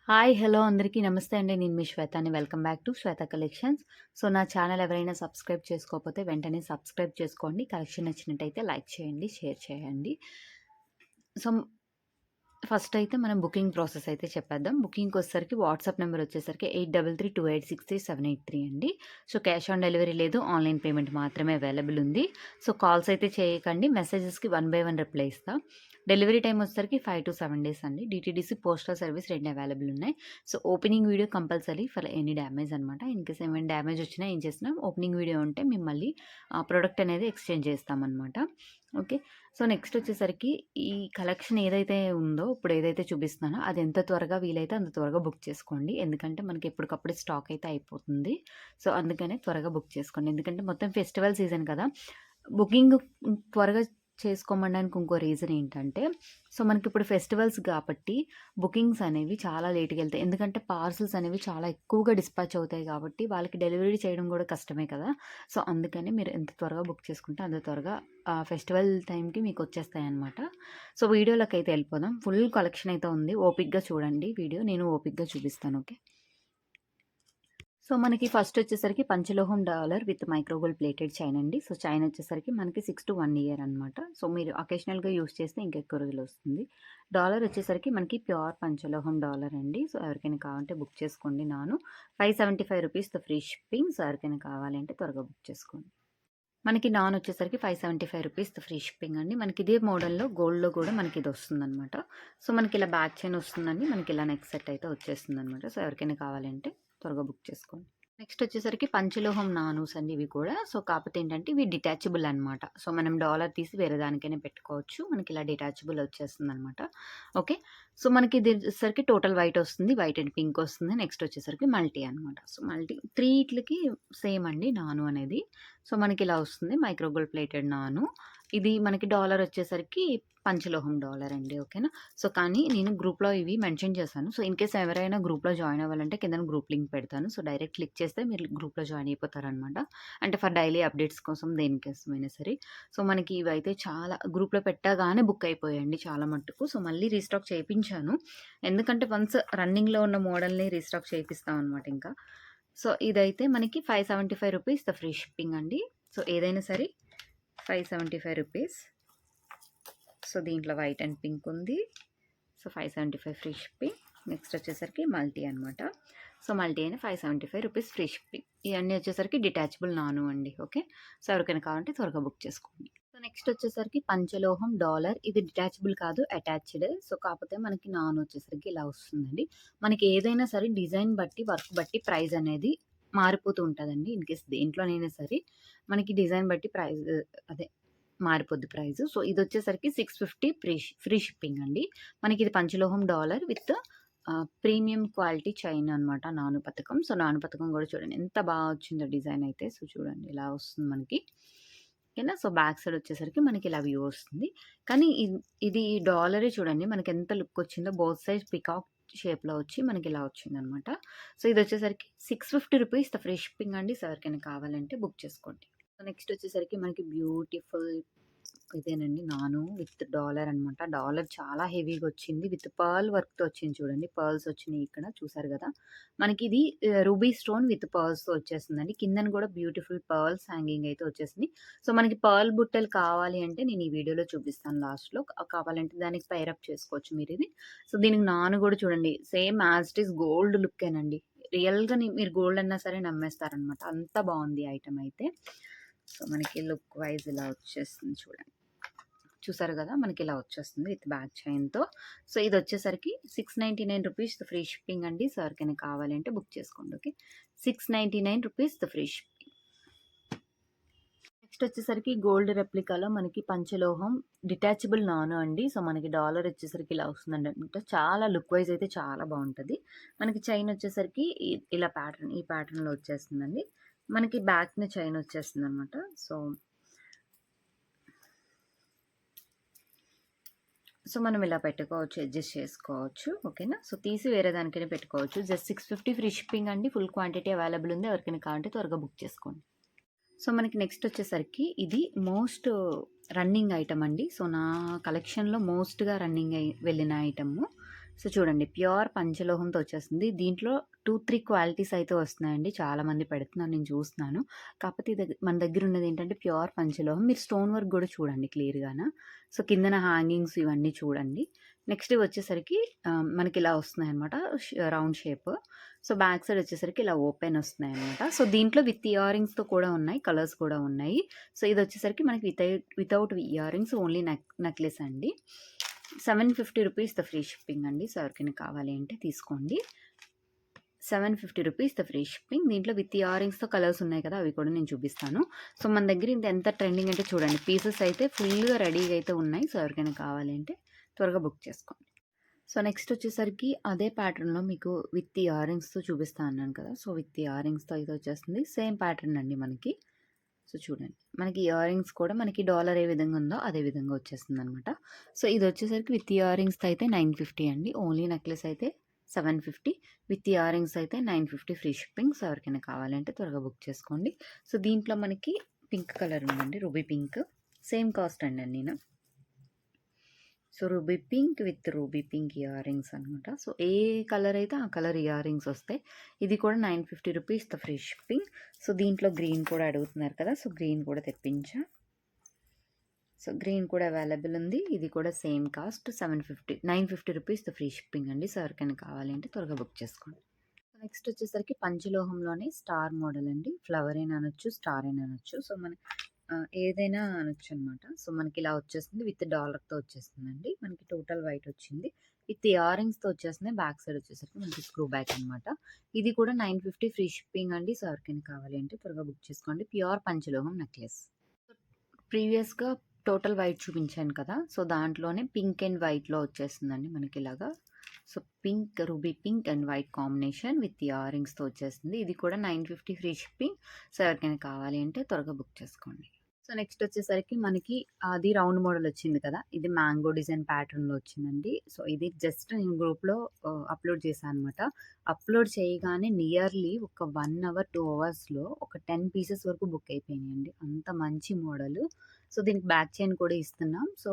Hi! Hello! అందరికీ నమస్తే అండి. నేను మీ శ్వేతాని. Welcome back to Shweta collections. So, నా ఛానల్ ఎవరైనా సబ్స్క్రైబ్ చేసుకోకపోతే వెంటనే సబ్స్క్రైబ్ చేసుకోండి. కలెక్షన్ నచ్చినట్టయితే లైక్ చేయండి, షేర్ చేయండి. సో, ఫస్ట్ అయితే మనం బుకింగ్ ప్రాసెస్ అయితే చెప్పేద్దాం. బుకింగ్‌కొచ్చేసరికి వాట్సాప్ నెంబర్ వచ్చేసరికి 8332863783 అండి. సో, క్యాష్ ఆన్ డెలివరీ లేదు. ఆన్‌లైన్ పేమెంట్ మాత్రమే అవైలబుల్ ఉంది. సో, కాల్స్ అయితే చేయకండి. మెసేజెస్‌కి వన్ బై వన్ రిప్లై ఇస్తా. డెలివరీ టైమ్ వచ్చేసరికి 5-7 డేస్ అండి. డీటీడీసీ, పోస్టల్ సర్వీస్ 2 అవైలబుల్ ఉన్నాయి. So, opening video compulsory for any damage అనమాట. ఇన్‌కేస్ ఏమైనా డ్యామేజ్ వచ్చినా ఏం చేసినా ఓపెనింగ్ వీడియో ఉంటే మేము మళ్ళీ ఆ ప్రొడక్ట్ అనేది ఎక్స్‌చేంజ్ చేస్తామనమాట. ఓకే. సో, నెక్స్ట్ వచ్చేసరికి ఈ కలెక్షన్ ఏదైతే ఉందో, ఇప్పుడు ఏదైతే చూపిస్తున్నానో అది ఎంత త్వరగా వీలైతే అంత త్వరగా బుక్ చేసుకోండి. ఎందుకంటే మనకి ఎప్పటికప్పుడు స్టాక్ అయితే అయిపోతుంది. సో, అందుకనే త్వరగా బుక్ చేసుకోండి. ఎందుకంటే మొత్తం ఫెస్టివల్ సీజన్ కదా! బుకింగ్ త్వరగా చేసుకోమనడానికి ఇంకో రీజన్ ఏంటంటే, సో, మనకిప్పుడు ఫెస్టివల్స్ కాబట్టి బుకింగ్స్ అనేవి చాలా లేట్‌గా ఎళ్తాయి. ఎందుకంటే పార్సెల్స్ అనేవి చాలా ఎక్కువగా డిస్పాచ్ అవుతాయి కాబట్టి వాళ్ళకి డెలివరీ చేయడం కూడా కష్టమే కదా! సో, అందుకని మీరు ఎంత త్వరగా బుక్ చేసుకుంటే అంత త్వరగా ఫెస్టివల్ టైంకి మీకొచ్చేస్తాయన్నమాట. సో, వీడియోలోకైతే ఎళ్ళిపోదాం. ఫుల్ కలెక్షన్ అయితే ఉంది. ఓపికగా చూడండి వీడియో. నేను ఓపికగా చూపిస్తాను. ఓకే. సో, మనకి ఫస్ట్ వచ్చేసరికి పంచలోహం dollar with micro gold plated chain అండి. సో, చైన్ వచ్చేసరికి మనకి 6-1 ఇయర్ అనమాట. సో, మీరు అకేషనల్‌గా యూజ్ చేస్తే ఇంకెక్కువ రోజులొస్తుంది. డాలర్ వచ్చేసరికి మనకి ప్యూర్ పంచలోహం డాలర్ అండి. సో, ఎవరికైనా కావాలంటే బుక్ చేసుకోండి. నాను ₹575 ఫ్రీ షిప్పింగ్. సో, ఎవరికైనా కావాలి అంటే త్వరగా బుక్ చేసుకోండి. మనకి నాన్ వచ్చేసరికి ₹575 ఫ్రీ షిప్పింగ్ అండి. మనకి ఇదే మోడల్‌లో గోల్డ్‌లో కూడా మనకి ఇది వస్తుందనమాట. సో, మనకి ఇలా బ్యాక్ చైన్ వస్తుందండి. మనకి ఇలా నెక్ సెట్ అయితే వచ్చేస్తుందనమాట. సో, ఎవరికైనా కావాలంటే త్వరగా బుక్ చేసుకోండి. నెక్స్ట్ వచ్చేసరికి పంచలోహం నానూస్ అండి ఇవి కూడా. సో, కాకపోతే ఏంటంటే ఇవి డిటాచబుల్ అనమాట. సో, మనం డాలర్ తీసి వేరే దానికైనా పెట్టుకోవచ్చు. మనకి ఇలా డిటాచబుల్ వచ్చేస్తుందనమాట. ఓకే. సో, మనకి ఇది వచ్చేసరికి టోటల్ వైట్ వస్తుంది. వైట్ అండ్ పింక్ వస్తుంది. నెక్స్ట్ వచ్చేసరికి మల్టీ అనమాట. సో, మల్టీ 3 ఈట్లకి సేమ్ అండి నాను అనేది. సో, మనకి ఇలా వస్తుంది మైక్రో గోల్డ్ ప్లేటెడ్ నాను. ఇది మనకి డాలర్ వచ్చేసరికి పంచలోహం డాలర్ అండి. ఓకేనా. సో, కానీ నేను గ్రూప్‌లో ఇవి మెన్షన్ చేశాను. సో, ఇన్‌కేస్ ఎవరైనా గ్రూప్‌లో జాయిన్ అవ్వాలంటే కిందన గ్రూప్ లింక్ పెడతాను. సో, డైరెక్ట్ క్లిక్ చేస్తే మీరు గ్రూప్‌లో జాయిన్ అయిపోతారనమాట. అంటే ఫర్ డైలీ అప్డేట్స్ కోసం దేనికోసమైనా సరే. సో, మనకి ఇవైతే చాలా గ్రూప్‌లో పెట్టగానే బుక్ అయిపోయాయండి చాలా మట్టుకు. సో, మళ్ళీ రీస్టాక్ చేపించాను. ఎందుకంటే వన్స్ రన్నింగ్‌లో ఉన్న మోడల్‌ని రీస్టాక్ చేపిస్తాం అనమాట ఇంకా. సో, ఇదైతే మనకి ₹575 ఫ్రీ షిప్పింగ్ అండి. సో, ఏదైనా సరే ₹575. సో, దీంట్లో వైట్ అండ్ పింక్ ఉంది. So, 575 free shipping. నెక్స్ట్ వచ్చేసరికి మల్టీ అనమాట. సో, మల్టీ అయిన ₹575 ఫ్రీ షిప్పింగ్. ఇవన్నీ వచ్చేసరికి డిటాచబుల్ నాను అండి. ఓకే. సో, ఎవరికైనా కావాలంటే త్వరగా బుక్ చేసుకోండి. సో, నెక్స్ట్ వచ్చేసరికి పంచలోహం డాలర్. ఇది డిటాచబుల్ కాదు, అటాచ్డ్. సో, కాకపోతే మనకి నాన్ వచ్చేసరికి ఇలా వస్తుందండి. మనకి ఏదైనా సరే డిజైన్ బట్టి, వర్క్ బట్టి ప్రైస్ అనేది మారిపోతూ ఉంటదండి. ఇన్‌కేస్ దేంట్లోనైనా సరే మనకి డిజైన్ బట్టి ప్రైస్ అదే మారిపోద్ది ప్రైస్. సో, ఇదొచ్చేసరికి 650 ఫ్రీ షిప్పింగ్ అండి. మనకిది పంచలోహం dollar with premium quality chain అనమాట నాను పతకం. సో, నాను పతకం గూడా చూడండి ఎంత వచ్చిందో డిజైన్ అయితే. సో, చూడండి ఇలా వస్తుంది మనకి. ఓకేనా. సో, బ్యాక్ సైడ్ వచ్చేసరికి మనకి ఇలా వ్యూ వస్తుంది. కానీ ఇది డాలరే చూడండి మనకెంత లుక్ వచ్చిందో బోత్ సైడ్స్ పికాక్ షేప్‌లో వచ్చి మనకి ఇలా వచ్చిందనమాట. సో, ఇదొచ్చేసరికి ₹650 ఫ్రీ షిప్పింగ్ అండి. సో, ఎవరికైనా కావాలంటే బుక్ చేసుకోండి. నెక్స్ట్ వచ్చేసరికి మనకి బ్యూటిఫుల్ ఇదేనండి నాను విత్ డాలర్ అనమాట. డాలర్ చాలా హెవీగొచ్చింది. విత్ పర్ల్ వర్క్‌తో వచ్చింది చూడండి. పర్ల్స్ వచ్చినియి ఇక్కడ చూసారు గదా! మనకిది రూబీ స్టోన్ విత్ పర్ల్స్‌తో వచ్చేసిందండి. కిందన గూడా బ్యూటిఫుల్ పర్ల్స్ హ్యాంగింగ్ అయితే వచ్చేసింది. సో, మనకి పర్ల్ బుట్టలు కావాలి అంటే నేను ఈ వీడియోలో చూపిస్తాను లాస్ట్‌లో. కావాలంటే దానికి పైర్ అప్ చేసుకోవచ్చు మీరిది. సో, దీనికి నాను గూడా చూడండి same as it is gold లుక్కేనండి. రియల్‌గా మీరు గోల్డ్ అన్నా సరే నమ్మేస్తారనమాట. అంత బావుంది ఐటెమ్ అయితే. సో, మనకి లుక్ వైజ్ ఇలా వచ్చేస్తుంది చూడండి. చూసారు గదా! మనకిలా వచ్చేస్తుంది విత్ బ్యాక్ చైన్‌తో. సో, ఇదొచ్చేసరికి ₹699 ఫ్రీ షిప్పింగ్ అండి. సో, ఎవరికైనా కావాలంటే బుక్ చేసుకోండి. ఓకే. ₹699 free shipping. నెక్స్ట్ వచ్చేసరికి గోల్డ్ రెప్లికాలో మనకి పంచలోహం డిటాచబుల్ నాను అండి. సో, మనకి డాలర్ వచ్చేసరికి ఇలా వస్తుందండి. అంటే చాలా లుక్ వైజ్ అయితే చాలా బావుంటది. మనకి చైన్ వచ్చేసరికి ఇలా ప్యాటర్న్ ఈ ప్యాటర్న్‌లో వచ్చేస్తుందండి. మనకి బ్యాక్‌న చైన్ వచ్చేస్తుందనమాట. సో, మనం ఇలా పెట్టుకోవచ్చు. అడ్జస్ట్ చేసుకోవచ్చు. ఓకేనా. సో, తీసి వేరే దానికైనా పెట్టుకోవచ్చు. జస్ట్ 650 ఫ్రీ షిప్పింగ్ అండి. ఫుల్ క్వాంటిటీ అవైలబుల్ ఉంది. ఎవరికైనా కావాలంటే త్వరగా బుక్ చేసుకోండి. సో, మనకి నెక్స్ట్ వచ్చేసరికి ఇది మోస్ట్ రన్నింగ్ ఐటెమ్ అండి. సో, నా కలెక్షన్‌లో మోస్ట్‌గా రన్నింగ్ వెళ్ళిన ఐటెము. సో చూడండి ప్యూర్ పంచలోహంతో వచ్చేస్తుంది. దీంట్లో 2, 3 క్వాలిటీస్ అయితే వస్తున్నాయండి. చాలామంది పెడుతున్నారు నేను చూస్తున్నాను. కాకపోతే ఇది మన దగ్గర ఉన్నదేంటంటే ప్యూర్ పంచలోహం. మీరు స్టోన్ వర్క్ గూడా చూడండి క్లియర్‌గాన. సో కిందన హ్యాంగింగ్స్ ఇవన్నీ చూడండి. నెక్స్ట్ ఇవొచ్చేసరికి మనకిలా వస్తున్నాయన్నమాట. Round shape. So back side వచ్చేసరికి ఇలా ఓపెన్ వస్తున్నాయన్నమాట. సో దీంట్లో విత్ ఇయర్ రింగ్స్‌తో కూడా ఉన్నాయి. కలర్స్ కూడా ఉన్నాయి. సో ఇదొచ్చేసరికి మనకి without ear rings only necklace అండి. 750 రూపీస్ ద ఫ్రీ షిప్పింగ్ అండి. సో ఎవరికైనా కావాలి అంటే తీసుకోండి. 750 రూపీస్ ద ఫ్రీ షిప్పింగ్. దీంట్లో విత్ ఇయర్ రింగ్స్‌తో కలర్స్ ఉన్నాయి కదా! అవి కూడా నేను చూపిస్తాను. సో మన దగ్గర ఇది ఎంత ట్రెండింగ్ అంటే చూడండి. పీసెస్ అయితే ఫుల్‌గా రెడీగా అయితే ఉన్నాయి. సో ఎవరికైనా కావాలి అంటే త్వరగా బుక్ చేసుకోండి. సో నెక్స్ట్ వచ్చేసరికి అదే ప్యాటర్న్‌లో మీకు విత్ ఇయర్ రింగ్స్‌తో చూపిస్తా అన్నాను కదా! సో విత్ ఇయర్ రింగ్స్‌తో అయితే వచ్చేస్తుంది. సేమ్ ప్యాటర్న్ అండి మనకి. సో చూడండి. మనకి ఇయర్ రింగ్స్ కూడా మనకి డాలర్ ఏ విధంగా ఉందో అదే విధంగా వచ్చేస్తుందనమాట. సో ఇదొచ్చేసరికి విత్ ఇయర్ రింగ్స్‌తో అయితే 950 అండి. ఓన్లీ నెక్లెస్ అయితే 750. విత్ ఇయర్ రింగ్స్ అయితే 950 ఫ్రీ షిప్పింగ్. సో ఎవరికైనా కావాలంటే త్వరగా బుక్ చేసుకోండి. సో దీంట్లో మనకి పింక్ కలర్ ఉందండి. Ruby pink. సేమ్ కాస్ట్ అండి అన్నీను. So ruby pink with ruby pink ear rings అనమాట. సో ఏ కలర్ అయితే ఆ కలర్ ఇయర్ రింగ్స్ వస్తాయి. ఇది కూడా 950 rupees the free shipping. So దీంట్లో గ్రీన్ కూడా అడుగుతున్నారు కదా! సో గ్రీన్ కూడా తెప్పించా. సో గ్రీన్ కూడా అవైలబుల్ ఉంది. ఇది కూడా same cost 950 rupees the free shipping అండి. సో ఎవరికైనా కావాలి అంటే త్వరగా బుక్ చేసుకోండి. నెక్స్ట్ వచ్చేసరికి పంచలోహంలోనే స్టార్ మోడల్ అండి. ఫ్లవర్ అయినా అనొచ్చు, స్టార్ అయినా అనొచ్చు. సో మన ఏదైనా అనొచ్చు అనమాట. సో మనకి ఇలా వచ్చేస్తుంది. విత్ డాలర్‌తో వచ్చేస్తుందండి. మనకి టోటల్ వైట్ వచ్చింది. విత్ ఇయర్ రింగ్స్‌తో వచ్చేస్తుంది. బ్యాక్ సైడ్ వచ్చేసరికి మనకి స్క్రూ బ్యాక్ అనమాట. ఇది కూడా 950 ఫ్రీ షిప్పింగ్ అండి. సో ఎవరికైనా కావాలి అంటే త్వరగా బుక్ చేసుకోండి. ప్యూర్ పంచలోహం నెక్లెస్. ప్రీవియస్‌గా టోటల్ వైట్ చూపించాను కదా! సో దాంట్లోనే పింక్ అండ్ వైట్‌లో వచ్చేస్తుందండి మనకిలాగా. So pink, ruby pink and white combination with ear రింగ్స్‌తో వచ్చేస్తుంది. ఇది కూడా 950 ఫ్రీ షిప్పింగ్. సో ఎవరికైనా కావాలి అంటే త్వరగా బుక్ చేసుకోండి. సో నెక్స్ట్ వచ్చేసరికి మనకి అది రౌండ్ మోడల్ వచ్చింది కదా! ఇది మ్యాంగో డిజైన్ ప్యాటర్న్‌లో వచ్చిందండి. సో ఇది జస్ట్ నేను గ్రూప్‌లో అప్‌లోడ్ చేశాను అనమాట. అప్‌లోడ్ చేయగానే నియర్లీ ఒక 1 అవర్, 2 అవర్స్‌లో ఒక 10 పీసెస్ వరకు బుక్ అయిపోయినాయండి. అంత మంచి మోడలు. సో దీనికి బ్యాక్ చైన్ కూడా ఇస్తున్నాం. సో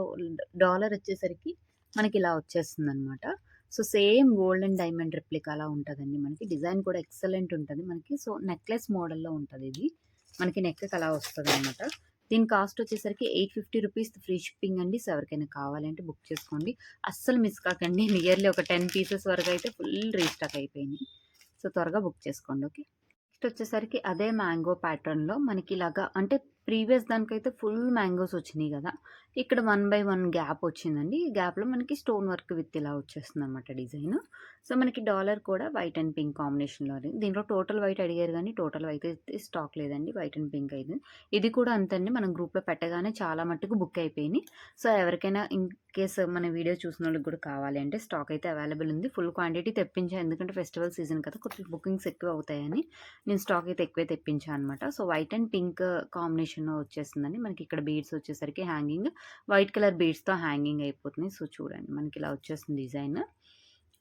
డాలర్ వచ్చేసరికి మనకి ఇలా వచ్చేస్తుందనమాట. So same gold and diamond రెప్లికాలా ఉంటదండి మనకి. డిజైన్ కూడా ఎక్సలెంట్ ఉంటది మనకి. సో నెక్లెస్ మోడల్‌లో ఉంటదిది. మనకి నెక్‌కి అలా వస్తదనమాట. దీని కాస్ట్ వచ్చేసరికి 850 రూపీస్ ఫ్రీ షిప్పింగ్ అండి. సో ఎవరికైనా కావాలంటే బుక్ చేసుకోండి. అస్సలు మిస్ కాకండి. నియర్లీ ఒక 10 పీసెస్ వరకు అయితే ఫుల్ రీస్టాక్ అయిపోయినాయి. సో త్వరగా బుక్ చేసుకోండి. ఓకే. నెక్స్ట్ వచ్చేసరికి అదే మ్యాంగో ప్యాటర్న్‌లో మనకి ఇలాగా అంటే ప్రీవియస్ దానికైతే ఫుల్ మ్యాంగోస్ వచ్చినాయి గదా! ఇక్కడ 1 బై 1 గ్యాప్ వచ్చిందండి. ఈ గ్యాప్‌లో మనకి స్టోన్ వర్క్ విత్ ఇలా వచ్చేస్తుందనమాట డిజైన్. సో మనకి డాలర్ కూడా వైట్ అండ్ పింక్ కాంబినేషన్‌లో దీంట్లో టోటల్ వైట్ అడిగారు గానీ టోటల్ వైట్ అయితే స్టాక్ లేదండి. వైట్ అండ్ పింక్ అయితే. ఇది కూడా అంతండి. మనం గ్రూప్‌లో పెట్టగానే చాలా మట్టుకు బుక్ అయిపోయినాయి. సో ఎవరికైనా ఇన్ కేస్ మన వీడియో చూసినోళ్ళకి కూడా కావాలి అంటే స్టాక్ అయితే అవైలబుల్ ఉంది. ఫుల్ క్వాంటిటీ తెప్పించా. ఎందుకంటే ఫెస్టివల్ సీజన్ కదా! కొంచెం బుకింగ్స్ ఎక్కువ అవుతాయని నేను స్టాక్ అయితే ఎక్కువే తెప్పించా అనమాట. సో వైట్ అండ్ పింక్ కాంబినేషన్‌లో వచ్చేసిందండి. మనకి ఇక్కడ బీడ్స్ వచ్చేసరికి హ్యాంగింగ్ వైట్ కలర్ బీడ్స్‌తో హ్యాంగింగ్ అయిపోతుంది. సో చూడండి మనకి ఇలా వచ్చేస్తుంది డిజైన్.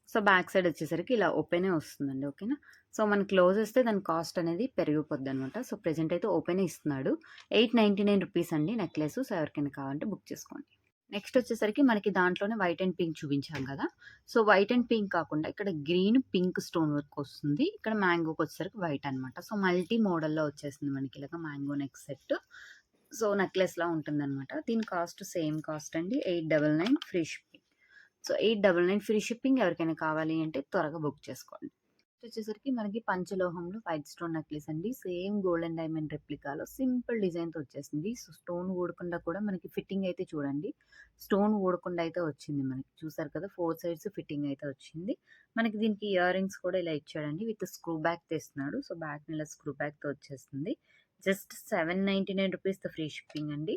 సో బ్యాక్ సైడ్ వచ్చేసరికి ఇలా ఓపెనే వస్తుందండి. ఓకేనా. సో మనం క్లోజ్ చేస్తే దాని కాస్ట్ అనేది పెరిగిపోద్దనమాట. సో ప్రెజెంట్ అయితే ఓపెనే ఇస్తున్నాడు. 899 రూపీస్ అండి నెక్లెస్. సో ఎవరికైనా కావాలంటే బుక్ చేసుకోండి. నెక్స్ట్ వచ్చేసరికి మనకి దాంట్లోనే వైట్ అండ్ పింక్ చూపించాం కదా! సో వైట్ అండ్ పింక్ కాకుండా ఇక్కడ గ్రీన్, పింక్ స్టోన్ వర్క్ వస్తుంది. ఇక్కడ మ్యాంగోకి వచ్చేసరికి వైట్ అనమాట. సో మల్టీ మోడల్‌లో వచ్చేసింది మనకి ఇలాగ మ్యాంగో నెక్ సెట్. సో నెక్లెస్‌లా ఉంటుందనమాట. దీని కాస్ట్ సేమ్ కాస్ట్ అండి. 899 free shipping. So 899 free shipping. ఎవరికైనా కావాలి అంటే త్వరగా బుక్ చేసుకోండి. నెక్స్ట్ వచ్చేసరికి మనకి పంచలోహంలో వైట్ స్టోన్ నెక్లెస్ అండి. సేమ్ గోల్డ్ అండ్ డైమండ్ రెప్లికాలో సింపుల్ డిజైన్‌తో వచ్చేసింది. సో స్టోన్ ఊడకుండా కూడా మనకి ఫిట్టింగ్ అయితే చూడండి. స్టోన్ ఊడకుండా అయితే వచ్చింది మనకి. చూసారు కదా! 4 సైడ్స్ ఫిట్టింగ్ అయితే వచ్చింది. మనకి దీనికి ఇయర్ రింగ్స్ కూడా ఇలా ఇచ్చాడండి. విత్ స్క్రూ బ్యాక్ తెస్తున్నాడు. సో బ్యాక్‌ని ఇలా స్క్రూ బ్యాక్‌తో వచ్చేస్తుంది. జస్ట్ 799 రూపీస్ ఫ్రీ షిప్పింగ్ అండి.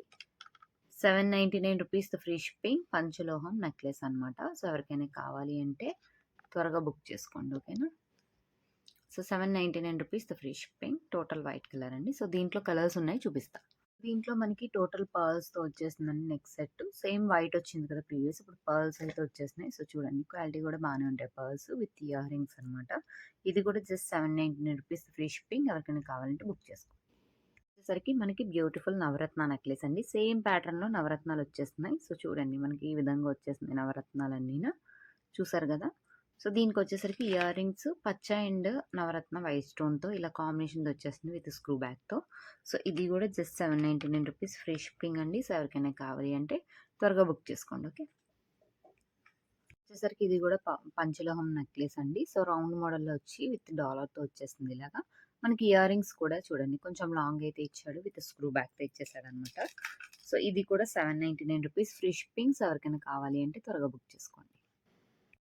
799 రూపీస్ ఫ్రీ షిప్పింగ్. పంచలోహం నెక్లెస్ అనమాట. సో ఎవరికైనా కావాలి అంటే త్వరగా బుక్ చేసుకోండి. ఓకేనా. So 799 rupees free shipping. Total white colour అండి. సో దీంట్లో కలర్స్ ఉన్నాయి చూపిస్తా. దీంట్లో మనకి టోటల్ పర్ల్స్‌తో వచ్చేసిందండి నెక్ సెట్. సేమ్ వైట్ వచ్చింది కదా ప్రీవియస్. ఇప్పుడు పర్ల్స్ అయితే వచ్చేసినాయి. సో చూడండి క్వాలిటీ కూడా బానే ఉంటాయి పర్ల్స్ విత్ ఇయర్ రింగ్స్ అనమాట. ఇది కూడా జస్ట్ 799 రూపీస్ ఫ్రీ షిప్పింగ్. ఎవరికైనా కావాలంటే బుక్ చేసుకోండి. వచ్చేసరికి మనకి బ్యూటిఫుల్ నవరత్న నెక్లెస్ అండి. సేమ్ ప్యాటర్న్‌లో నవరత్నాలు వచ్చేస్తున్నాయి. సో చూడండి మనకి ఈ విధంగా వచ్చేసింది నవరత్నాలన్నీను. చూసారు కదా. సో దీనికొచ్చేసరికి ఇయర్ రింగ్స్ పచ్చ అండ్ నవరత్న వైట్ స్టోన్తో ఇలా కాంబినేషన్తో వచ్చేస్తుంది విత్ స్క్రూ బ్యాగ్తో. సో ఇది కూడా జస్ట్ 799 రూపీస్ ఫ్రీ షిప్పింగ్ అండి. సో ఎవరికైనా కావాలి అంటే త్వరగా బుక్ చేసుకోండి. ఓకే, వచ్చేసరికి ఇది కూడా పంచలోహం నెక్లెస్ అండి. సో రౌండ్ మోడల్లో వచ్చి విత్ డాలర్తో వచ్చేస్తుంది ఇలాగా. మనకి ఇయర్ రింగ్స్ కూడా చూడండి కొంచెం లాంగ్ అయితే ఇచ్చాడు, విత్ స్క్రూ బ్యాగ్తో ఇచ్చేసాడు అనమాట. సో ఇది కూడా 799 రూపీస్ ఫ్రీ షిప్పింగ్. సో ఎవరికైనా కావాలి అంటే త్వరగా బుక్ చేసుకోండి.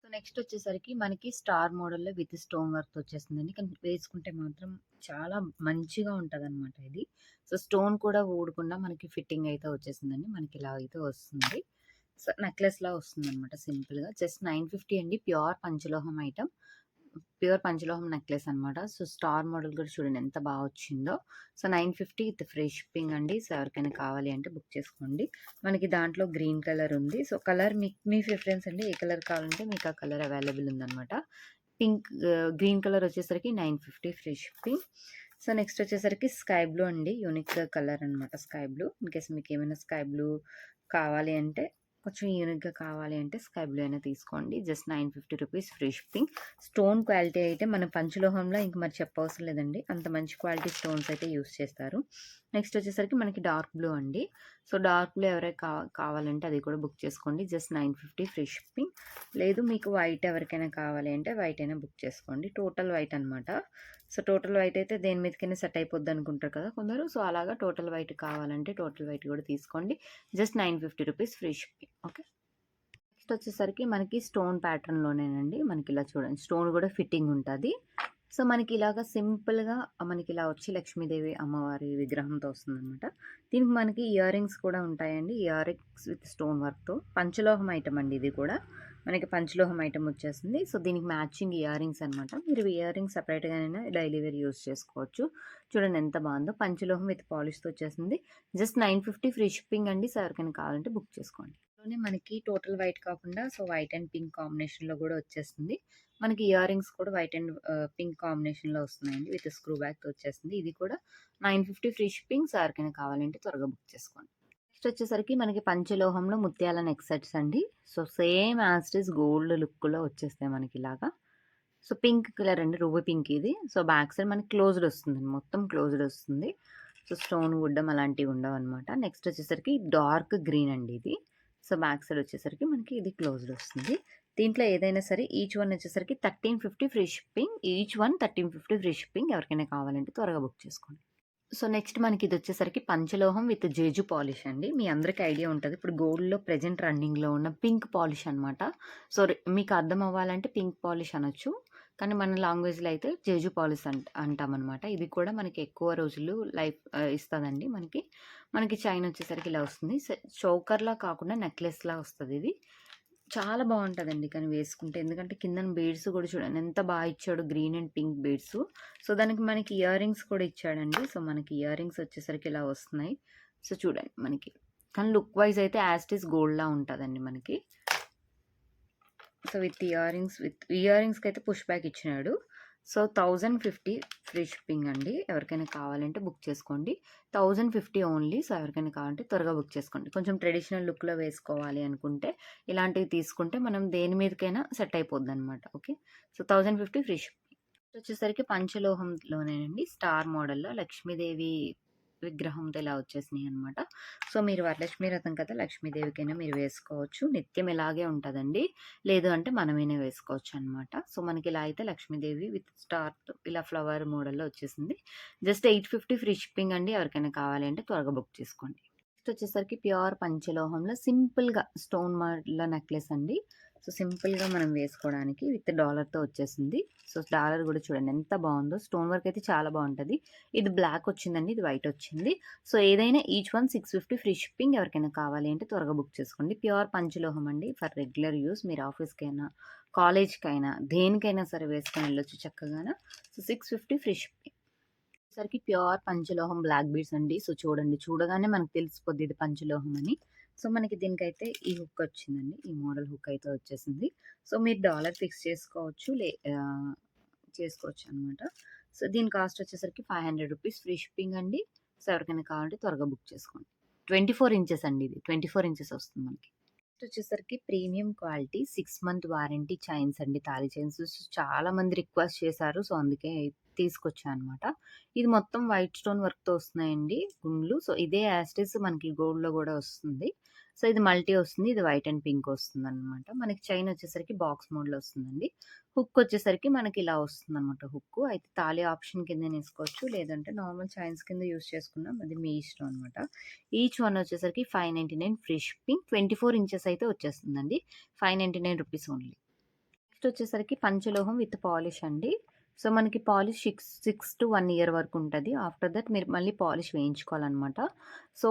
సో నెక్స్ట్ వచ్చేసరికి మనకి స్టార్ మోడల్లో విత్ స్టోన్ వర్క్ వచ్చేస్తుందండి. కానీ వేసుకుంటే మాత్రం చాలా మంచిగా ఉంటుంది అనమాట ఇది. సో స్టోన్ కూడా ఊడకుండా మనకి ఫిట్టింగ్ అయితే వచ్చేసిందండి. మనకి ఇలా అయితే వస్తుంది. సో నెక్లెస్లా వస్తుంది అనమాట సింపుల్గా. జస్ట్ 950 అండి. ప్యూర్ పంచలోహం ఐటమ్, ప్యూర్ పంచలోహం నెక్లెస్ అనమాట. సో స్టార్ మోడల్ కూడా చూడండి ఎంత బాగా వచ్చిందో. సో 950 విత్ ఫ్రీ షిప్పింగ్ అండి. సో ఎవరికైనా కావాలి అంటే బుక్ చేసుకోండి. మనకి దాంట్లో గ్రీన్ కలర్ ఉంది. సో కలర్ మీ ప్రిఫరెన్స్ అండి, ఏ కలర్ కావాలంటే మీకు ఆ కలర్ అవైలబుల్ ఉందన్నమాట. పింక్ గ్రీన్ కలర్ వచ్చేసరికి 950 ఫ్రీ షిప్పింగ్. సో నెక్స్ట్ వచ్చేసరికి స్కై బ్లూ అండి, యూనిక్ కలర్ అనమాట స్కై బ్లూ. ఇన్కేస్ మీకు ఏమైనా స్కై బ్లూ కావాలి అంటే, కొంచెం యూనిక్గా కావాలి అంటే స్కై బ్లూ అయినా తీసుకోండి. Just 950 rupees free shipping. Stone quality అయితే మన పంచలోహంలో ఇంక మరి చెప్పవసరం లేదండి, అంత మంచి క్వాలిటీ స్టోన్స్ అయితే యూస్ చేస్తారు. నెక్స్ట్ వచ్చేసరికి మనకి డార్క్ బ్లూ అండి. సో డార్క్ బ్లూ ఎవరైనా కావాలంటే అది కూడా బుక్ చేసుకోండి. Just 950 free shipping. లేదు మీకు వైట్ ఎవరికైనా కావాలి అంటే వైట్ అయినా బుక్ చేసుకోండి. టోటల్ వైట్ అనమాట. సో టోటల్ వైట్ అయితే దేని మీదకైనా సెట్ అయిపోద్ది అనుకుంటారు కదా కొందరు. సో అలాగా టోటల్ వైట్ కావాలంటే టోటల్ వైట్ కూడా తీసుకోండి. Just 950 rupees free shipping. Okay, next వచ్చేసరికి మనకి స్టోన్ ప్యాటర్న్లోనేనండి. మనకి ఇలా చూడండి స్టోన్ కూడా ఫిట్టింగ్ ఉంటుంది. సో మనకి ఇలాగా సింపుల్గా మనకి ఇలా వచ్చి లక్ష్మీదేవి అమ్మవారి విగ్రహంతో వస్తుందన్నమాట. దీనికి మనకి ఇయర్ రింగ్స్ కూడా ఉంటాయండి. ఇయర్ రింగ్స్ విత్ స్టోన్ వర్క్తో పంచలోహం ఐటమ్ అండి. ఇది కూడా మనకి పంచలోహం ఐటమ్ వచ్చేస్తుంది. సో దీనికి మ్యాచింగ్ ఇయర్ రింగ్స్ అనమాట. మీరు ఇయర్ రింగ్స్ సపరేట్గానైనా డైలీ వేర్ యూస్ చేసుకోవచ్చు. చూడండి ఎంత బాగుందో, పంచలోహం విత్ పాలిష్తో వచ్చేసింది. జస్ట్ 950 ఫ్రీ షిప్పింగ్ అండి. సో ఎవరికైనా కావాలంటే బుక్ చేసుకోండి. లోనే మనకి టోటల్ వైట్ కాకుండా సో వైట్ అండ్ పింక్ కాంబినేషన్లో కూడా వచ్చేస్తుంది. మనకి ఇయర్ రింగ్స్ కూడా వైట్ అండ్ పింక్ కాంబినేషన్లో వస్తున్నాయండి, విత్ స్క్రూ బ్యాగ్తో వచ్చేస్తుంది. ఇది కూడా 950 ఫ్రీ షిప్పింగ్. సార్కైనా కావాలంటే త్వరగా బుక్ చేసుకోండి. నెక్స్ట్ వచ్చేసరికి మనకి పంచలోహంలో ముత్యాల నెక్ సెట్స్ అండి. So same as it is gold లుక్లో వచ్చేస్తాయి మనకి ఇలాగా. సో పింక్ కలర్ అండి, రూబీ పింక్ ఇది. సో బ్యాక్ సైడ్ మనకి క్లోజ్డ్ వస్తుంది, మొత్తం క్లోజ్డ్ వస్తుంది. సో స్టోన్ వుడ్డం అలాంటివి ఉండవు అనమాట. నెక్స్ట్ వచ్చేసరికి డార్క్ గ్రీన్ అండి ఇది. సో బ్యాక్ సైడ్ వచ్చేసరికి మనకి ఇది క్లోజ్డ్ వస్తుంది. దీంట్లో ఏదైనా సరే ఈచ్ వన్ వచ్చేసరికి 1350 free shipping. Each one 1350 free shipping. ఎవరికైనా కావాలంటే త్వరగా బుక్ చేసుకోండి. సో నెక్స్ట్ మనకి ఇది వచ్చేసరికి పంచలోహం విత్ జేజు పాలిష్ అండి. మీ అందరికీ ఐడియా ఉంటుంది, ఇప్పుడు గోల్డ్లో ప్రెజెంట్ రన్నింగ్లో ఉన్న పింక్ పాలిష్ అనమాట. సో మీకు అర్థం అవ్వాలంటే పింక్ పాలిష్ అనొచ్చు, కానీ మన లాంగ్వేజ్లో అయితే జేజు పాలిష్ అంటామన్నమాట. ఇది కూడా మనకి ఎక్కువ రోజులు లైఫ్ ఇస్తుందండి. మనకి చైన్ వచ్చేసరికి ఇలా వస్తుంది. చౌకర్లా కాకుండా నెక్లెస్లా వస్తుంది ఇది. చాలా బాగుంటుందండి కానీ వేసుకుంటే, ఎందుకంటే కింద బీడ్స్ కూడా చూడండి ఎంత బాగా ఇచ్చాడు, green and pink beads. So దానికి మనకి ఇయర్ రింగ్స్ కూడా ఇచ్చాడండి. సో మనకి ఇయర్ రింగ్స్ వచ్చేసరికి ఇలా వస్తున్నాయి. సో చూడండి మనకి, కానీ లుక్ వైజ్ అయితే యాజ్ ఇట్ ఈస్ గోల్డ్లా ఉంటుందండి మనకి. సో విత్ ఇయర్ రింగ్స్కి అయితే పుష్ బ్యాక్ ఇచ్చినాడు. సో 1050 ఫ్రీ షిప్పింగ్ అండి. ఎవరికైనా కావాలంటే బుక్ చేసుకోండి. 1050 ఓన్లీ. సో ఎవరికైనా కావాలంటే త్వరగా బుక్ చేసుకోండి. కొంచెం ట్రెడిషనల్ లుక్లో వేసుకోవాలి అనుకుంటే ఇలాంటివి తీసుకుంటే మనం దేని మీదకైనా సెట్ అయిపోద్ది అనమాట. Okay, so 1050 free shipping. వచ్చేసరికి పంచలోహంలోనేనండి, స్టార్ మోడల్లో లక్ష్మీదేవి విగ్రహంతో ఇలా వచ్చేసినాయి అనమాట. సో మీరు వరలక్ష్మి రథం కదా, లక్ష్మీదేవికైనా మీరు వేసుకోవచ్చు. నిత్యం ఇలాగే ఉంటుందండి, లేదు అంటే మనమైనా వేసుకోవచ్చు అనమాట. సో మనకి ఇలా అయితే లక్ష్మీదేవి విత్ స్టార్ ఇలా ఫ్లవర్ మోడల్లో వచ్చేసింది. జస్ట్ 850 ఫ్రీ షిప్పింగ్ అండి. ఎవరికైనా కావాలి అంటే త్వరగా బుక్ చేసుకోండి. నెక్స్ట్ వచ్చేసరికి ప్యూర్ పంచలోహంలో సింపుల్గా స్టోన్ మోడల్ నెక్లెస్ అండి. సో సింపుల్గా మనం వేసుకోవడానికి విత్ డాలర్తో వచ్చేసింది. సో డాలర్ కూడా చూడండి ఎంత బాగుందో, స్టోన్ వర్క్ అయితే చాలా బాగుంటుంది. ఇది బ్లాక్ వచ్చిందండి, ఇది వైట్ వచ్చింది. సో ఏదైనా ఈచ్ వన్ 650 ఫ్రీ షిప్పింగ్. ఎవరికైనా కావాలి అంటే త్వరగా బుక్ చేసుకోండి. ప్యూర్ పంచలోహం అండి, ఫర్ రెగ్యులర్ యూస్. మీరు ఆఫీస్కైనా కాలేజ్కైనా దేనికైనా సరే వేసుకొని వెళ్ళొచ్చు చక్కగా. So 650 free shipping. సరికి ప్యూర్ పంచలోహం బ్లాక్ బీడ్స్ అండి. సో చూడగానే మనకు తెలిసిపోద్ది ఇది పంచలోహం అని. సో మనకి దీనికైతే ఈ హుక్ వచ్చిందండి, ఈ మోడల్ హుక్ అయితే వచ్చేసింది. సో మీరు డాలర్ ఫిక్స్ చేసుకోవచ్చు అనమాట. సో దీని కాస్ట్ వచ్చేసరికి 500 రూపీస్ ఫ్రీ షిప్పింగ్ అండి. సో ఎవరికైనా కావాలంటే త్వరగా బుక్ చేసుకోండి. 24 ఇంచెస్ అండి, ఇది 24 ఇంచెస్ వస్తుంది మనకి. వచ్చేసరికి premium quality 6 month warranty chains అండి. తాళి చైన్స్ చాలా మంది రిక్వెస్ట్ చేశారు. సో, అందుకే తీసుకొచ్చా అనమాట. ఇది మొత్తం వైట్ స్టోన్ వర్క్‌తో వస్తున్నాయండి గుండ్లు. సో, ఇదే యాజ్ ఇట్ ఈజ్ మనకి గోల్డ్‌లో గూడా వస్తుంది. సో, ఇది మల్టీ వస్తుంది. ఇది వైట్ అండ్ పింక్ వస్తుందనమాట. మనకి చైన్ వచ్చేసరికి బాక్స్ మోడ్‌లో వస్తుందండి. హుక్ వచ్చేసరికి మనకి ఇలా వస్తుందనమాట హుక్కు. అయితే తాళి ఆప్షన్ కిందన ఏసుకోవచ్చు. లేదంటే నార్మల్ చైన్స్ కింద యూజ్ చేసుకున్నాం. అది మీ ఇష్టం అనమాట. ఈచ్ వన్ వచ్చేసరికి 599 ఫ్రీ షిప్పింగ్. 24 ఇంచెస్ అయితే వచ్చేస్తుందండి. 599 రూపీస్ ఓన్లీ. నెక్స్ట్ వచ్చేసరికి పంచలోహం విత్ పాలిష్ అండి. సో, మనకి పాలిష్ 6 టు 1 ఇయర్ వరకు ఉంటది. ఆఫ్టర్ దట్ మీరు మళ్ళీ పాలిష్ వేయించుకోవాలనమాట. సో,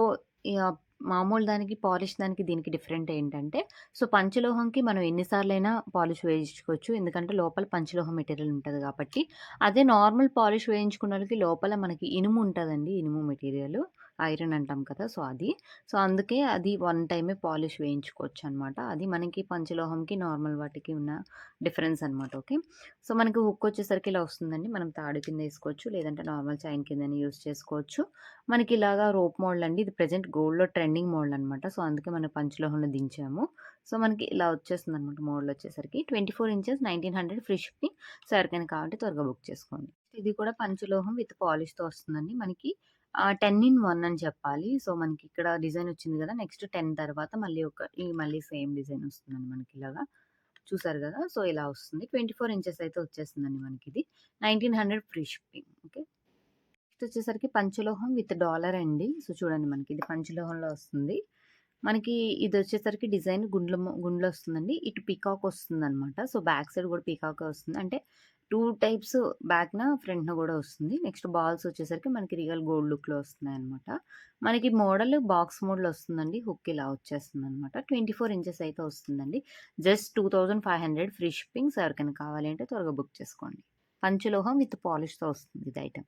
యాహ్, మామూలు దానికి, పాలిష్ దానికి దీనికి డిఫరెంట్ ఏంటంటే, సో, పంచలోహంకి మనం ఎన్ని సార్లైనా పాలిష్ వేయించుకోవచ్చు. ఎందుకంటే లోపల పంచలోహం మెటీరియల్ ఉంటది కాబట్టి. అదే నార్మల్ పాలిష్ వేయించుకున్నోళ్ళకి లోపల మనకి ఇనుము ఉంటదండి. ఇనుము మెటీరియల్. ఐరన్ అంటాం కదా! సో, అది. సో, అందుకే అది వన్ టైమే పాలిష్ వేయించుకోవచ్చనమాట. అది మనకి పంచలోహంకి, నార్మల్ వాటికి ఉన్న డిఫరెన్స్ అనమాట. ఓకే. సో, మనకి హుక్ వచ్చేసరికి ఇలా వస్తుందండి. మనం తాడు కింద ఏసుకోవచ్చు. లేదంటే నార్మల్ చైన్ కిందన యూజ్ చేసుకోవచ్చు. మనకి ఇలాగా రోప్ మోడల్ అండి. ఇది ప్రెజెంట్ గోల్డ్‌లో ట్రెండింగ్ మోడల్ అనమాట. సో, అందుకే మనం పంచలోహంలో దించాము. సో, మనకి ఇలా వచ్చేస్తుందనమాట మోడల్ వచ్చేసరికి. 24 ఇంచెస్ 1900 ఫ్రీ షిప్పింగ్. సో, ఎవరికైనా కావాలంటే త్వరగా బుక్ చేసుకోండి. ఇది కూడా పంచలోహం విత్ పాలిష్‌తో వస్తుందండి. మనకి 10 ఇన్ 1 అని చెప్పాలి. సో, మనకి ఇక్కడ డిజైన్ వచ్చింది కదా! నెక్స్ట్ 10 తర్వాత మళ్ళీ సేమ్ డిజైన్ వస్తుందండి మనకిలాగా. చూసారు గదా! సో, ఇలా వస్తుంది. 24 ఇంచెస్ అయితే వచ్చేస్తుందండి మనకిది. 1900 ఫ్రీ షిప్పింగ్. ఓకే. నెక్స్ట్ వచ్చేసరికి పంచలోహం విత్ డాలర్ అండి. సో, చూడండి మనకిది పంచలోహంలో వస్తుంది. మనకి ఇదొచ్చేసరికి డిజైన్ గుండ్లొస్తుందండి. ఇటు పీకాక్ వస్తుందనమాట. సో, బ్యాక్ సైడ్ గూడా పీకాకే వస్తుంది. అంటే 2 టైప్స్ బ్యాక్‌న, ఫ్రంట్‌న గూడా వస్తుంది. నెక్స్ట్ బాల్స్ వచ్చేసరికి మనకి రియల్ గోల్డ్ లుక్‌లో వస్తున్నాయనమాట. మనకి మోడల్ బాక్స్ మోడ్‌లో వస్తుందండి. హుక్ ఇలా వచ్చేస్తుందనమాట. 24 ఇంచెస్ అయితే వస్తుందండి. Just 2500 free shipping. సో, ఎవరికైనా కావాలి అంటే త్వరగా బుక్ చేసుకోండి. పంచలోహం విత్ పాలిష్‌తో వస్తుంది ఇది ఐటెమ్.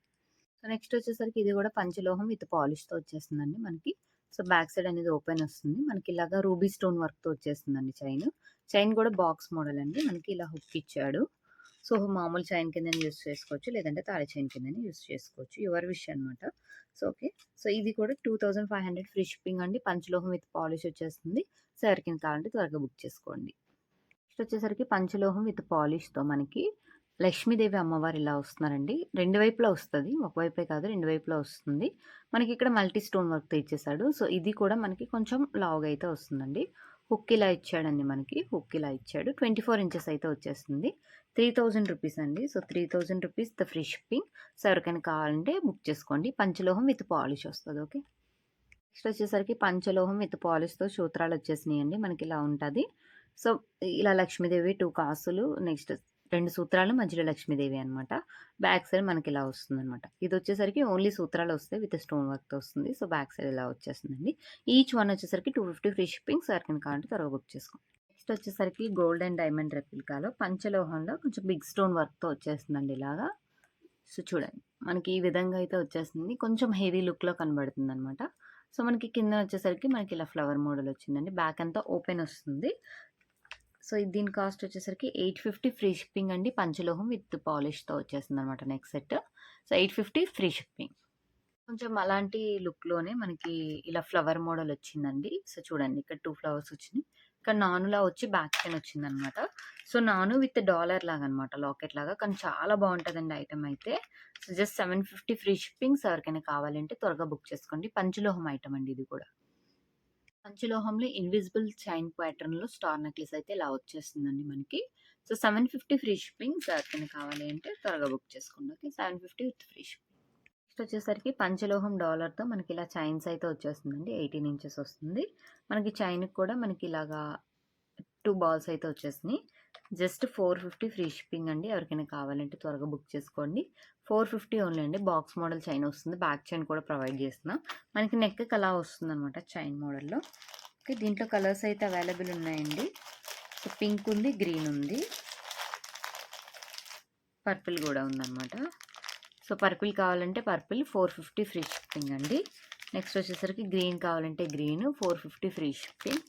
సో, నెక్స్ట్ వచ్చేసరికి ఇది గూడా పంచలోహం విత్ పాలిష్‌తో వచ్చేస్తుందండి మనకి. సో, బ్యాక్ సైడ్ అనేది ఓపెన్ వస్తుంది. మనకి ఇలాగా రూబీ స్టోన్ వర్క్‌తో వచ్చేస్తుందండి చైను. చైన్ గూడా బాక్స్ మోడల్ అండి. మనకి ఇలా హుక్ ఇచ్చాడు. సో, మామూలు చైన్ కిందనే యూజ్ చేసుకోవచ్చు. లేదంటే తాళి చైన్ కిందనే యూజ్ చేసుకోవచ్చు. యువర్ విష్ అనమాట. So, okay. సో, ఇది కూడా 2500 ఫ్రీ షిప్పింగ్ అండి. పంచలోహం విత్ పాలిష్ వచ్చేస్తుంది. సో, ఎవరికైనా కావాలంటే త్వరగా బుక్ చేసుకోండి. నెక్స్ట్ వచ్చేసరికి పంచలోహం విత్ పాలిష్‌తో మనకి లక్ష్మీదేవి అమ్మవారు ఇలా వస్తున్నారండి. 2 వైపులా వస్తది. ఒక వైపే కాదు, 2 వైపులా వస్తుంది. మనకి ఇక్కడ మల్టీ స్టోన్ వర్క్‌తో ఇచ్చేసాడు. సో, ఇది కూడా మనకి కొంచెం లావుగా అయితే వస్తుందండి. హుక్ ఇలా ఇచ్చాడండి మనకి. హుక్ ఇలా ఇచ్చాడు. 24 ఇంచెస్ అయితే వచ్చేస్తుంది. 3000 రూపీస్ అండి. So, 3000 rupees the free shipping. So, ఎవరికైనా కావాలంటే బుక్ చేసుకోండి. పంచలోహం విత్ పాలిష్ వస్తది. ఓకే. నెక్స్ట్ వచ్చేసరికి పంచలోహం విత్ పాలిష్‌తో సూత్రాలు వచ్చేసినాయండి. మనకి ఇలా ఉంటది. సో, ఇలా లక్ష్మీదేవి 2 కాసులు, నెక్స్ట్ 2 సూత్రాలు, మధ్యలో లక్ష్మీదేవి అనమాట. బ్యాక్ సైడ్ మనకి ఇలా వస్తుందనమాట. ఇదొచ్చేసరికి ఓన్లీ సూత్రాలు వస్తాయి. విత్ స్టోన్ వర్క్‌తో వస్తుంది. సో, బ్యాక్ సైడ్ ఇలా వచ్చేస్తుందండి. ఈచ్ వన్ వచ్చేసరికి 250 ఫ్రీ షిప్పింగ్. సో, ఎవరికైనా కావాలంటే త్వరగా బుక్ చేసుకోండి. నెక్స్ట్ వచ్చేసరికి గోల్డ్ అండ్ డైమండ్ రెప్లికాలో పంచలోహంలో కొంచెం బిగ్ స్టోన్ వర్క్‌తో వచ్చేస్తుందండి ఇలాగా. సో, చూడండి. మనకి ఈ విధంగా అయితే వచ్చేస్తుంది. కొంచెం హెవీ లుక్‌లో కనబడుతుందనమాట. సో, మనకి కింద వచ్చేసరికి మనకి ఇలా ఫ్లవర్ మోడల్ వచ్చిందండి. బ్యాక్ అంతా ఓపెన్ వస్తుంది. సో, దీని కాస్ట్ వచ్చేసరికి 850 ఫ్రీ షిప్పింగ్ అండి. పంచలోహం విత్ పాలిష్‌తో వచ్చేస్తుందనమాట neck set. So, 850 free shipping. కొంచెం అలాంటి లుక్‌లోనే మనకి ఇలా ఫ్లవర్ మోడల్ వచ్చిందండి. సో, చూడండి ఇక్కడ 2 ఫ్లవర్స్ వచ్చినియి. ఇక్కడ నానులా వచ్చి బ్యాక్ చైన్ వచ్చిందనమాట. సో, నాను విత్ డాలర్ లాగనమాట. లాకెట్ లాగా. కానీ చాలా బావుంటదండి ఐటెమ్ అయితే. So, just 750 free shipping. So, ఎవరికైనా కావాలంటే త్వరగా బుక్ చేసుకోండి. పంచలోహం ఐటెమ్ అండి ఇది కూడా. పంచలోహంలో ఇన్విజిబుల్ చైన్ ప్యాటర్న్‌లో స్టార్ నెక్లెస్ అయితే ఇలా వచ్చేస్తుందండి మనకి. So, 750 free shipping. సో, ఎవరికైనా కావాలి అంటే త్వరగా బుక్ చేసుకోండి. Okay. 750 with free shipping. Next వచ్చేసరికి పంచలోహం డాలర్‌తో మనకి ఇలా చైన్స్ అయితే వచ్చేస్తుందండి. 18 ఇంచెస్ వస్తుంది. మనకి చైన్‌కి కూడా మనకి ఇలాగా 2 బాల్స్ అయితే వచ్చేసినాయి. జస్ట్ 450 ఫ్రీ షిప్పింగ్ అండి. ఎవరికైనా కావాలంటే త్వరగా బుక్ చేసుకోండి. 450 ఓన్లీ అండి. బాక్స్ మోడల్ చైన్ వస్తుంది. బ్యాక్ చైన్ కూడా ప్రొవైడ్ చేస్తున్నాం. మనకి నెక్‌కి అలా వస్తుందనమాట చైన్ మోడల్‌లో. ఓకే. దీంట్లో కలర్స్ అయితే అవైలబుల్ ఉన్నాయండి. సో, పింక్ ఉంది, గ్రీన్ ఉంది. పర్పుల్ కూడా ఉందనమాట. సో, పర్పుల్ కావాలంటే పర్పుల్ 450 ఫ్రీ షిప్పింగ్ అండి. నెక్స్ట్ వచ్చేసరికి గ్రీన్ కావాలంటే green 450 free shipping.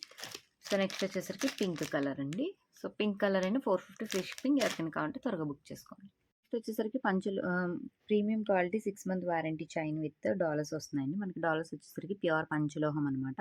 So, next వచ్చేసరికి పింక్ కలర్ అండి. సో, పింక్ కలర్ అండి 450 ఫ్రీ షిప్పింగ్. ఎవరికైనా కావాలంటే త్వరగా బుక్ చేసుకోండి. నెక్స్ట్ వచ్చేసరికి premium quality 6 month warranty chain with dollars వస్తున్నాయండి. మనకి డాలర్స్ వచ్చేసరికి ప్యూర్ పంచలోహం అనమాట.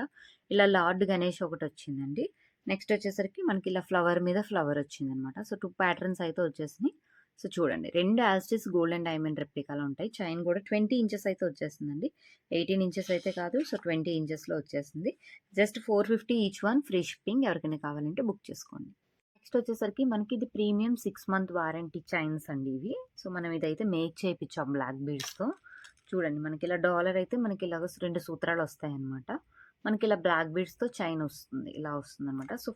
ఇలా లార్డ్ గణేష్ ఒకటి వచ్చిందండి. నెక్స్ట్ వచ్చేసరికి మనకి ఇలా ఫ్లవర్ మీద ఫ్లవర్ వచ్చిందనమాట. సో 2 ప్యాటర్న్స్ అయితే వచ్చేసినాయి. సో చూడండి 2 as it is gold and diamond రెప్లికాలో ఉంటాయి. చైన్ కూడా 20 ఇంచెస్ అయితే వచ్చేసిందండి. 18 ఇంచెస్ అయితే కాదు. సో 20 ఇంచెస్‌లో వచ్చేసింది. Just 450 each one, free shipping. ఎవరికైనా కావాలంటే బుక్ చేసుకోండి. నెక్స్ట్ వచ్చేసరికి మనకి ఇది ప్రీమియం 6 మంత్ వారంటీ చైన్స్ అండి ఇవి. సో మనం ఇదైతే మేక్ చేయించాం బ్లాక్ బీడ్స్‌తో. చూడండి మనకి ఇలా డాలర్ అయితే మనకి ఇలాగ 2 సూత్రాలు వస్తాయన్నమాట. మనకి ఇలా బ్లాక్ బీడ్స్‌తో చైన్ వస్తుంది. ఇలా వస్తుందన్నమాట. సో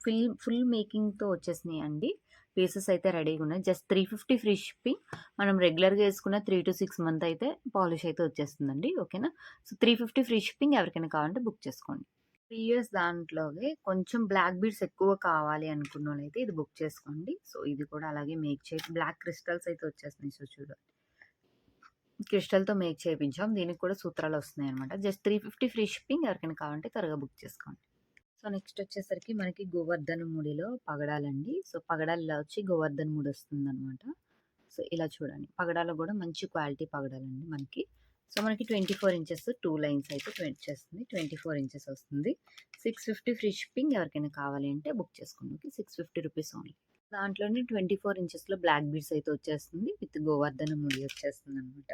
ఫుల్ మేకింగ్‌తో వచ్చేసినాయి అండి. పీసెస్ అయితే రెడీగా ఉన్నాయి. Just 350 free shipping. మనం రెగ్యులర్‌గా వేసుకున్న 3-6 మంత్ అయితే పాలిష్ అయితే వచ్చేస్తుందండి. ఓకేనా. So 350 free shipping. ఎవరికైనా కావాలంటే బుక్ చేసుకోండి. ప్రీవియస్ దాంట్లోనే కొంచెం బ్లాక్ బీడ్స్ ఎక్కువ కావాలి అనుకున్నోళ్ళైతే ఇది బుక్ చేసుకోండి. సో ఇది కూడా అలాగే మేక్ చేసి బ్లాక్ క్రిస్టల్స్ అయితే వచ్చేస్తున్నాయి. సో చూడండి. క్రిస్టల్‌తో మేక్ చేపించాం. దీనికి కూడా సూత్రాలు వస్తున్నాయన్నమాట. Just 350 free shipping. ఎవరికైనా కావాలంటే త్వరగా బుక్ చేసుకోండి. సో నెక్స్ట్ వచ్చేసరికి మనకి గోవర్ధన ముడిలో పగడాలండి. సో పగడాలు ఇలా వచ్చి గోవర్ధన ముడి వస్తుందన్నమాట. సో ఇలా చూడండి. పగడాలో కూడా మంచి క్వాలిటీ పగడాలండి మనకి. సో మనకి 24 ఇంచెస్ 2 లైన్స్ అయితే వచ్చేస్తుంది. 24 ఇంచెస్ వస్తుంది. 650 ఫ్రీ షిప్పింగ్. ఎవరికైనా కావాలి అంటే బుక్ చేసుకోండి. ఓకే. 650 rupees only. దాంట్లోనే 24 ఇంచెస్‌లో బ్లాక్ బీడ్స్ అయితే వచ్చేస్తుంది. విత్ గోవర్ధన ముడి వచ్చేస్తుందనమాట.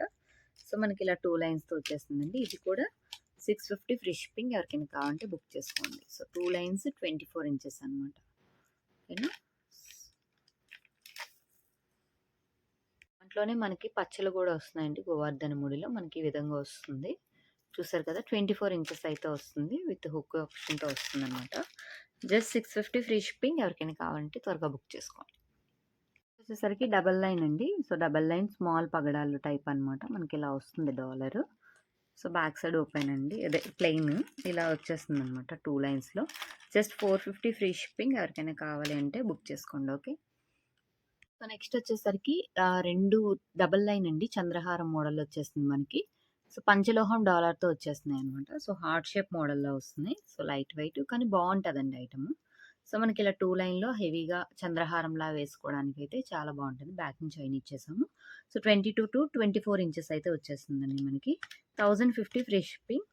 సో మనకి ఇలా 2 లైన్స్‌తో వచ్చేస్తుందండి. ఇది కూడా 650 ఫ్రీ షిప్పింగ్. ఎవరికైనా కావాలంటే బుక్ చేసుకోండి. సో 2 లైన్స్ 24 ఇంచెస్ అనమాట. ఓకేనా. దాంట్లోనే మనకి పచ్చలు కూడా వస్తున్నాయండి. గోవర్ధన ముడిలో మనకి ఈ విధంగా వస్తుంది. చూసారు కదా 24 ఇంచెస్ అయితే వస్తుంది. విత్ హుక్ ఆప్షన్‌తో వస్తుందనమాట. Just 650 free shipping. ఎవరికైనా కావాలంటే త్వరగా బుక్ చేసుకోండి. వచ్చేసరికి డబల్ లైన్ అండి. సో డబల్ లైన్ స్మాల్ పగడాలు టైప్ అనమాట. మనకి ఇలా వస్తుంది dollar. So back side open అండి. అదే ప్లెయిన్ ఇలా వచ్చేస్తుంది అనమాట 2 లైన్స్‌లో. Just 450 free shipping. ఎవరికైనా కావాలి అంటే బుక్ చేసుకోండి. ఓకే. సో నెక్స్ట్ వచ్చేసరికి 2 డబల్ లైన్ అండి. చంద్రహారం మోడల్ వచ్చేస్తుంది మనకి. సో పంచలోహం డాలర్‌తో వచ్చేస్తున్నాయి అనమాట. సో హార్ట్ షేప్ మోడల్‌లో వస్తున్నాయి. సో లైట్ వెయిట్ కానీ బాగుంటుందండి ఐటమ్. సో మనకి ఇలా 2 లైన్‌లో హెవీగా చంద్రహారంలా వేసుకోవడానికైతే చాలా బాగుంటుంది. బ్యాక్ నుంచి చైన్ ఇచ్చేసాము. సో 22-24 ఇంచెస్ అయితే వచ్చేస్తుందండి మనకి. 1050 free shipping.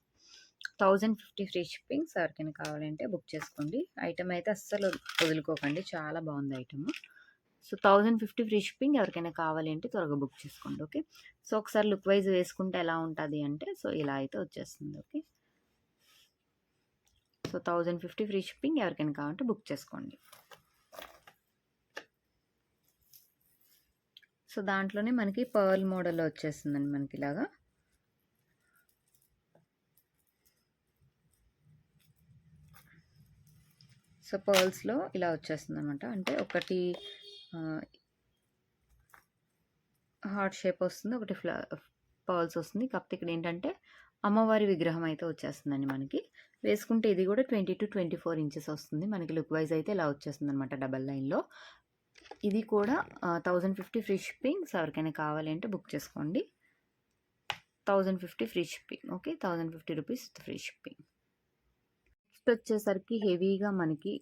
1050 free shipping. So ఎవరికైనా కావాలంటే బుక్ చేసుకోండి. ఐటమ్ అయితే అస్సలు వదులుకోకండి. చాలా బాగుంది ఐటమ్. So 1050 free shipping. ఎవరికైనా కావాలి అంటే త్వరగా బుక్ చేసుకోండి. ఓకే. సో ఒకసారి లుక్ వైజ్ వేసుకుంటే ఎలా ఉంటుంది అంటే సో ఇలా అయితే వచ్చేస్తుంది. ఓకే. So 1050 free shipping. ఎవరికైనా కావాలంటే బుక్ చేసుకోండి. సో దాంట్లోనే మనకి పర్ల్ మోడల్లో వచ్చేస్తుందండి మనకి ఇలాగా. సో పర్ల్స్లో ఇలా వచ్చేస్తుంది అనమాట. అంటే ఒకటి హార్ట్ షేప్ వస్తుంది. ఒకటి పర్ల్స్ వస్తుంది. కాకపోతే ఇక్కడ ఏంటంటే అమ్మవారి విగ్రహం అయితే వచ్చేస్తుందండి మనకి. వేసుకుంటే ఇది కూడా 20-24 ఇంచెస్ వస్తుంది. మనకి లుక్ వైజ్ అయితే ఇలా వచ్చేస్తుంది అనమాట డబల్ లైన్లో. ఇది కూడా 1050 ఫ్రీ షిప్పింగ్. సో ఎవరికైనా కావాలి అంటే బుక్ చేసుకోండి. 1050 free shipping. Okay. 1050 rupees free shipping. Next వచ్చేసరికి హెవీగా మనకి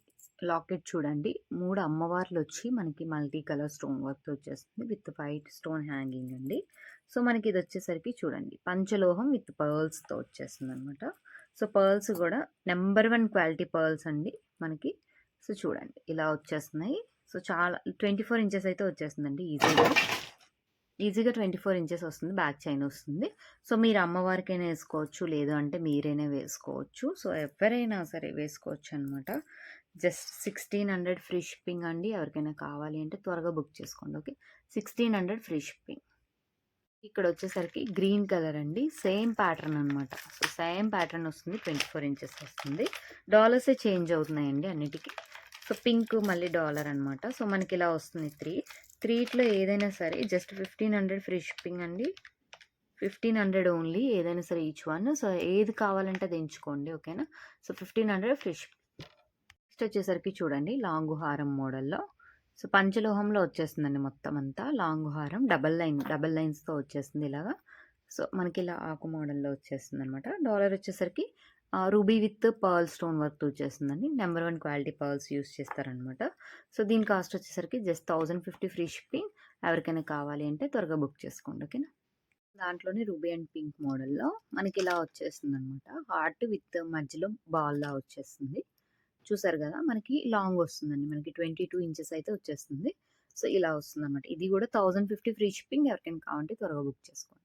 లాకెట్ చూడండి. 3 అమ్మవార్లు వచ్చి మనకి మల్టీ కలర్ స్టోన్ వర్క్ వచ్చేస్తుంది. విత్ వైట్ స్టోన్ హ్యాంగింగ్ అండి. సో మనకి ఇది వచ్చేసరికి చూడండి పంచలోహం విత్ పర్ల్స్తో వచ్చేస్తుంది అనమాట. సో పర్ల్స్ కూడా నెంబర్ 1 క్వాలిటీ పర్ల్స్ అండి మనకి. సో చూడండి ఇలా వచ్చేస్తున్నాయి. సో చాలా 24 ఇంచెస్ అయితే వచ్చేస్తుందండి ఈజీగా 24 ఇంచెస్ వస్తుంది. బ్యాక్ చైన్ వస్తుంది. సో మీరు అమ్మవారికైనా వేసుకోవచ్చు. లేదు అంటే మీరైనా వేసుకోవచ్చు. సో ఎవరైనా సరే వేసుకోవచ్చు అనమాట. జస్ట్ 1600 ఫ్రీ షిప్పింగ్ అండి. ఎవరికైనా కావాలి అంటే త్వరగా బుక్ చేసుకోండి. ఓకే. 1600 free shipping. ఇక్కడ వచ్చేసరికి గ్రీన్ కలర్ అండి. సేమ్ ప్యాటర్న్ అనమాట. సో సేమ్ ప్యాటర్న్ వస్తుంది. 24 ఇంచెస్ వస్తుంది. డాలర్సే చేంజ్ అవుతున్నాయండి అన్నిటికీ. సో పింక్ మళ్ళీ డాలర్ అనమాట. సో మనకి ఇలా వస్తుంది 3 ఏదైనా సరే జస్ట్ 1500 ఫ్రీ షిప్పింగ్ అండి. 1500 ఓన్లీ. ఏదైనా సరే ఈచ్ వన్. సో ఏది కావాలంటే అది ఎంచుకోండి. ఓకేనా. So 1500 free shipping. నెక్స్ట్ వచ్చేసరికి చూడండి లాంగ్ హారం మోడల్లో. సో పంచలోహంలో వచ్చేస్తుందండి మొత్తం అంతా. లాంగ్ హారం డబల్ లైన్స్తో వచ్చేస్తుంది ఇలాగా. సో మనకి ఇలా ఆకు మోడల్లో వచ్చేస్తుంది అనమాట. డాలర్ వచ్చేసరికి ruby with pearl stone work వచ్చేస్తుందండి. నెంబర్ 1 క్వాలిటీ పర్ల్స్ యూస్ చేస్తారనమాట. సో దీని కాస్ట్ వచ్చేసరికి జస్ట్ 1050 ఫ్రీ షిప్పింగ్. ఎవరికైనా కావాలి అంటే త్వరగా బుక్ చేసుకోండి. ఓకేనా. దాంట్లోనే రూబీ అండ్ పింక్ మోడల్లో మనకి ఇలా వచ్చేస్తుంది అనమాట. హార్ట్ విత్ మధ్యలో బాల్లా వచ్చేస్తుంది. చూసారు గదా! మనకి లాంగ్ వస్తుందండి. మనకి 22 ఇంచెస్ అయితే వచ్చేస్తుంది. సో, ఇలా వస్తుందనమాట. ఇది గూడా 1050 ఫ్రీ షిప్పింగ్. ఎవరికైనా కావాలంటే త్వరగా బుక్ చేసుకోండి.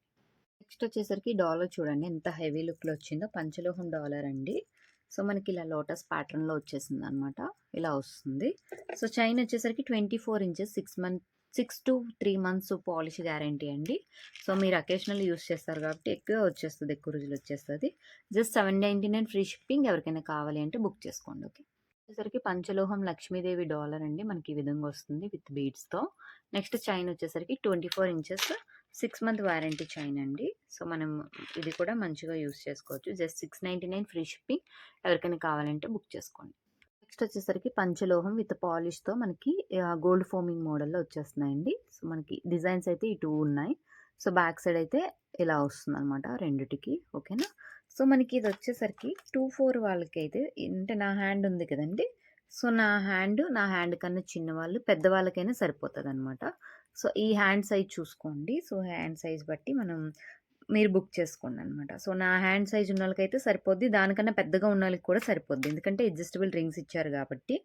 నెక్స్ట్ వచ్చేసరికి డాలర్ చూడండి ఎంత హెవీ లుక్‌లో వచ్చిందో. పంచలోహం డాలర్ అండి. సో, మనకి ఇలా లోటస్ ప్యాటర్న్‌లో వచ్చేసిందనమాట. ఇలా వస్తుంది. సో, చైన్ వచ్చేసరికి 24 inches 6 to 3 months polish guarantee అండి. సో, మీరు అకేషనల్ యూజ్ చేస్తారు కాబట్టి ఎక్కువ వచ్చేస్తది. ఎక్కువ రోజులు వచ్చేస్తది. Just 799 free shipping. ఎవరికైనా కావాలి అంటే బుక్ చేసుకోండి. ఓకే. వచ్చేసరికి పంచలోహం లక్ష్మీదేవి డాలర్ అండి. మనకి ఈ విధంగా వస్తుంది విత్ బీడ్స్‌తో. నెక్స్ట్ చైన్ వచ్చేసరికి 24 ఇంచెస్ 6 మంత్ వారంటీ చైన్ అండి. సో, మనం ఇది కూడా మంచిగా యూజ్ చేసుకోవచ్చు. Just 699 free shipping. ఎవరికైనా కావాలంటే బుక్ చేసుకోండి. నెక్స్ట్ వచ్చేసరికి పంచలోహం విత్ పాలిష్‌తో మనకి గోల్డ్ ఫోమింగ్ మోడల్‌లో వచ్చేస్తున్నాయండి. సో, మనకి డిజైన్స్ అయితే ఈ 2 ఉన్నాయి. సో, బ్యాక్ సైడ్ అయితే ఇలా వస్తుందనమాట రెండిటికి. ఓకేనా. సో, మనకి ఇది వచ్చేసరికి 24 వాళ్ళకైతే అంటే నా హ్యాండ్ ఉంది కదండీ! సో, నా హ్యాండ్ కన్నా చిన్నవాళ్ళు పెద్దవాళ్ళకైనా సరిపోతదనమాట. సో, ఈ హ్యాండ్ సైజ్ చూసుకోండి. సో, హ్యాండ్ సైజ్ బట్టి మీరు బుక్ చేసుకోండనమాట. సో, నా హ్యాండ్ సైజ్ ఉన్నోళ్ళకైతే సరిపోద్ది. దానికన్నా పెద్దగా ఉన్నోళ్ళకి కూడా సరిపోద్ది. ఎందుకంటే అడ్జస్టబుల్ రింగ్స్ ఇచ్చారు గాబట్టి,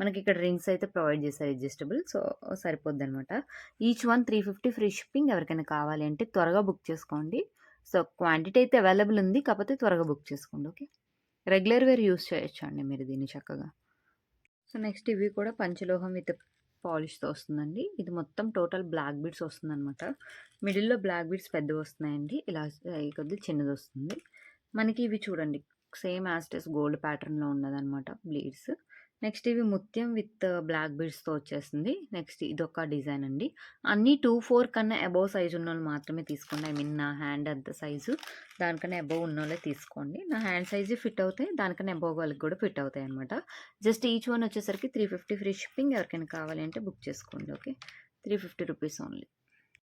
మనకిక్కడ రింగ్స్ అయితే ప్రొవైడ్ చేశారు అడ్జస్టబుల్. సో, సరిపోద్దనమాట. Each one 350 free shipping. ఎవరికైనా కావాలి అంటే త్వరగా బుక్ చేసుకోండి. సో, క్వాంటిటీ అయితే అవైలబుల్ ఉంది. కాపోతే త్వరగా బుక్ చేసుకోండి. ఓకే. రెగ్యులర్ వేర్ యూజ్ చేయొచ్చండి మీరు దీన్ని చక్కగా. సో, నెక్స్ట్ ఇవి కూడా పంచలోహం విత్ పాలిష్‌తో వస్తుందండి. ఇది మొత్తం టోటల్ బ్లాక్ బీడ్స్ వస్తుందనమాట. మిడిల్‌లో బ్లాక్ బీడ్స్ పెద్దవొస్తున్నాయండి. ఇలా ఈ కొద్దిగా చిన్నదొస్తుంది. మనకి ఇవి చూడండి same as it is gold ప్యాటర్న్‌లో ఉన్నదనమాట బీడ్స్. నెక్స్ట్ ఇవి ముత్యం విత్ బ్లాక్ బీడ్స్‌తో వచ్చేసింది. నెక్స్ట్ ఇదొక డిజైన్ అండి. అన్నీ 24 కన్నా అబోవ్ సైజ్ ఉన్నోళ్ళు మాత్రమే తీసుకోండి. ఐ మీన్ నా హ్యాండ్ అంత సైజు దానికన్నా అబోవ్ ఉన్నోళ్ళే తీసుకోండి. నా హ్యాండ్ సైజే ఫిట్ అవుతాయి. దానికన్నా అబోవ్ వాళ్ళకి కూడా ఫిట్ అవుతాయన్నమాట. జస్ట్ ఈచ్ వన్ వచ్చేసరికి 350 ఫ్రీ షిప్పింగ్. ఎవరికైనా కావాలి అంటే బుక్ చేసుకోండి. ఓకే. 350 rupees only.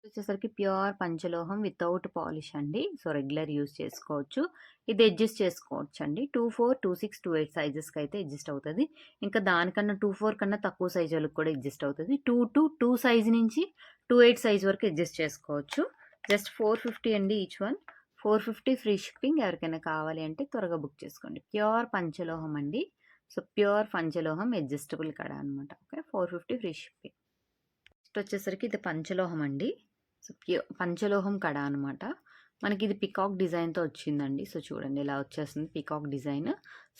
వచ్చేసరికి ప్యూర్ పంచలోహం వితౌట్ పాలిష్ అండి. సో, రెగ్యులర్ యూజ్ చేసుకోవచ్చు. ఇది అడ్జస్ట్ చేసుకోవచ్చు అండి. 24, 26, 28 సైజెస్‌కి అయితే అడ్జస్ట్ అవుతది. ఇంకా దానికన్నా 24 కన్నా తక్కువ సైజ్ వాళ్ళకి కూడా అడ్జస్ట్ అవుతది. 2 సైజ్ నుంచి 28 సైజ్ వరకు అడ్జస్ట్ చేసుకోవచ్చు. జస్ట్ 450 అండి ఈచ్ వన్. 450 free shipping. ఎవరికైనా కావాలి అంటే త్వరగా బుక్ చేసుకోండి. ప్యూర్ పంచలోహం అండి. సో, ప్యూర్ పంచలోహం అడ్జస్టబుల్ కడ అనమాట. ఓకే. 450 free shipping. నెక్స్ట్ వచ్చేసరికి ఇది పంచలోహం అండి. సో, పంచలోహం కడ అనమాట. మనకి ఇది పికాక్ డిజైన్‌తో వచ్చిందండి. సో, చూడండి ఇలా వచ్చేస్తుంది పికాక్ డిజైన్.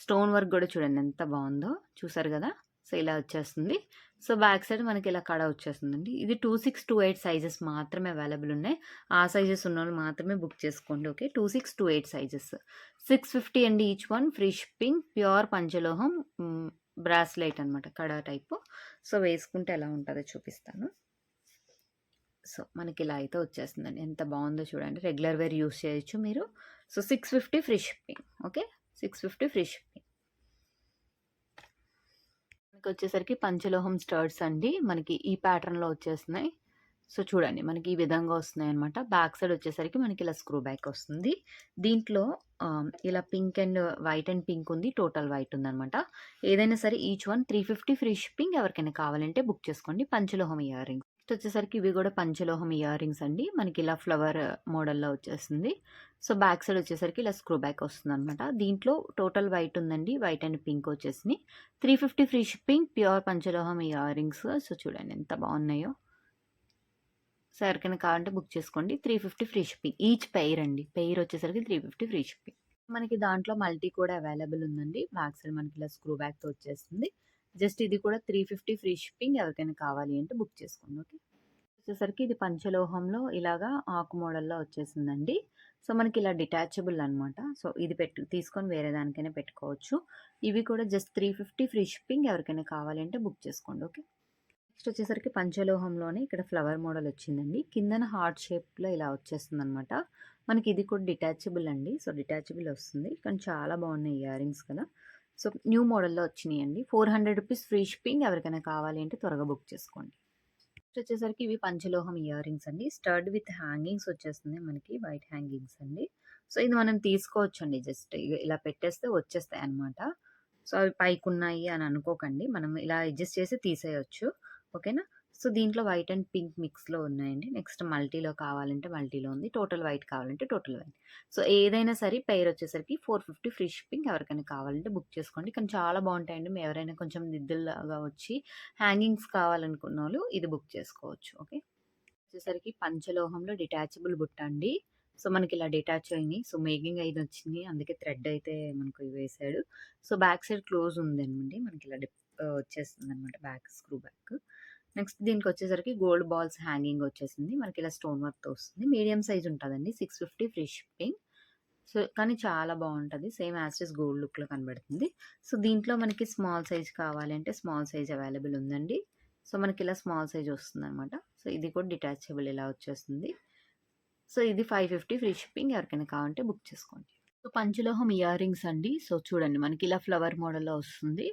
స్టోన్ వర్క్ గూడా చూడండి ఎంత బావుందో. చూసారు గదా! సో, ఇలా వచ్చేస్తుంది. సో, బ్యాక్ సైడ్ మనకి ఇలా కడ వచ్చేస్తుందండి. ఇది 26, 28 సైజెస్ మాత్రమే అవైలబుల్ ఉన్నాయి. ఆ సైజెస్ ఉన్నోళ్ళు మాత్రమే బుక్ చేసుకోండి. ఓకే. 26, 28 సైజెస్. 650 అండి each one. Free shipping. Pure పంచలోహం బ్రాస్లెట్ అనమాట. కడ టైపు. సో, వేసుకుంటే ఎలా ఉంటదో చూపిస్తాను. సో, మనకిలా అయితే వచ్చేస్తుందండి. ఎంత బావుందో చూడండి. రెగ్యులర్ వేర్ యూజ్ చేయొచ్చు మీరు. So, 650 free shipping. Okay. 650 free shipping. మనకొచ్చేసరికి పంచలోహం స్టడ్స్ అండి. మనకి ఈ ప్యాటర్న్‌లో వచ్చేస్తున్నాయి. సో, చూడండి మనకి ఈ విధంగా వస్తున్నాయన్నమాట. బ్యాక్ సైడ్ వచ్చేసరికి మనకి ఇలా స్క్రూ బ్యాక్ వస్తుంది. దీంట్లో ఇలా pink and white and pink ఉంది. టోటల్ వైట్ ఉందన్నమాట. ఏదైనా సరే ఈచ్ వన్ 350 ఫ్రీ షిప్పింగ్. ఎవరికైనా కావాలంటే బుక్ చేసుకోండి. పంచలోహం ఇయర్ రింగ్స్. నెక్స్ట్ వచ్చేసరికి ఇవి కూడా పంచలోహం ఇయర్ రింగ్స్ అండి. మనకి ఇలా ఫ్లవర్ మోడల్‌లో వచ్చేస్తుంది. సో, బ్యాక్ సైడ్ వచ్చేసరికి ఇలా స్క్రూ బ్యాక్ వస్తుందన్నమాట. దీంట్లో టోటల్ వైట్ ఉందండి. వైట్ అండ్ పింక్ వచ్చేసినాయి. 350 ఫ్రీ షిప్పింగ్. ప్యూర్ పంచలోహం ఇయర్ రింగ్స్. సో, చూడండి ఎంత బాగున్నాయో. సో, ఎవరికైనా కావాలంటే బుక్ చేసుకోండి. 350 ఫ్రీ షిప్పింగ్. ఈచ్ పెయిర్ అండి. పెయిర్ వచ్చేసరికి 350 ఫ్రీ షిప్పింగ్. మనకి దాంట్లో మల్టీ కూడా అవైలబుల్ ఉందండి. బ్యాక్ సైడ్ మనకి ఇలా స్క్రూ బ్యాక్‌తో వచ్చేస్తుంది. జస్ట్ ఇది కూడా 350 ఫ్రీ షిప్పింగ్. ఎవరికైనా కావాలి అంటే బుక్ చేసుకోండి. ఓకే. వచ్చేసరికి ఇది పంచలోహంలో ఇలాగా ఆకు మోడల్‌లో వచ్చేసిందండి. సో, మనకి ఇలా డిటాచబుల్ అనమాట. సో, ఇది తీసుకొని వేరే దానికైనా పెట్టుకోవచ్చు. ఇవి కూడా జస్ట్ 350 ఫ్రీ షిప్పింగ్. ఎవరికైనా కావాలి అంటే బుక్ చేసుకోండి. ఓకే. నెక్స్ట్ వచ్చేసరికి పంచలోహంలోనే ఇక్కడ ఫ్లవర్ మోడల్ వచ్చిందండి. కిందన హార్ట్ షేప్‌లో ఇలా వచ్చేస్తుందనమాట. మనకి ఇది కూడా డిటాచబుల్ అండి. సో, డిటాచబుల్ వస్తుంది. కానీ చాలా బాగున్నాయి ఇయర్ రింగ్స్ కదా! సో, న్యూ మోడల్‌లో వచ్చినాయండి. 400 రూపీస్ ఫ్రీ షిప్పింగ్. ఎవరికైనా కావాలి అంటే త్వరగా బుక్ చేసుకోండి. నెక్స్ట్ వచ్చేసరికి ఇవి పంచలోహం ఇయర్ రింగ్స్ అండి. స్టడ్ విత్ హ్యాంగింగ్స్ వచ్చేస్తుంది మనకి. వైట్ హ్యాంగింగ్స్ అండి. సో, ఇది మనం తీసుకోవచ్చండి. జస్ట్ ఇలా పెట్టేస్తే వచ్చేస్తాయన్నమాట. సో, అవి పైకున్నాయి అని అనుకోకండి. మనం ఇలా అడ్జస్ట్ చేసి తీసేయొచ్చు. ఓకేనా. సో, దీంట్లో వైట్ అండ్ పింక్ మిక్స్‌లో ఉన్నాయండి. నెక్స్ట్ మల్టీలో కావాలంటే మల్టీలో ఉంది. టోటల్ వైట్ కావాలంటే టోటల్ వైట్. సో, ఏదైనా సరే పెయిర్ వచ్చేసరికి 450 ఫ్రీ షిప్పింగ్. ఎవరికైనా కావాలంటే బుక్ చేసుకోండి. కానీ చాలా బావుంటాయండి. ఎవరైనా కొంచెం దిద్దుల్లాగా వచ్చి హ్యాంగింగ్స్ కావాలనుకున్నోళ్ళు ఇది బుక్ చేసుకోవచ్చు. ఓకే. వచ్చేసరికి పంచలోహంలో డిటాచబుల్ బుట్ట అండి. సో, మనకిలా డిటాచ్ అయినియి. సో, మేకింగ్ అయిదొచ్చింది. అందుకే థ్రెడ్ అయితే మనకు వేశాడు. సో, బ్యాక్ సైడ్ క్లోజ్ ఉందండి. మనకిలా వచ్చేస్తుందనమాట బ్యాక్ స్క్రూ బ్యాక్. నెక్స్ట్ దీనికొచ్చేసరికి గోల్డ్ బాల్స్ హ్యాంగింగ్ వచ్చేసింది. మనకిలా స్టోన్ వర్క్‌తో వస్తుంది. మీడియం సైజ్ ఉంటదండి. 650 ఫ్రీ షిప్పింగ్. సో, కానీ చాలా బావుంటది. Same as it is gold లుక్‌లో కనబడుతుంది. సో, దీంట్లో మనకి స్మాల్ సైజ్ కావాలి అంటే స్మాల్ సైజ్ అవైలబుల్ ఉందండి. సో, మనకిలా స్మాల్ సైజ్ వస్తుందనమాట. సో, ఇది కూడా డిటాచబుల్ ఇలా వచ్చేస్తుంది. సో, ఇది 550 ఫ్రీ షిప్పింగ్. ఎవరికైనా కావాలంటే బుక్ చేసుకోండి. సో, పంచలోహం ఇయర్ రింగ్స్ అండి. సో, చూడండి మనకిలా ఫ్లవర్ మోడల్‌లో వస్తుంది.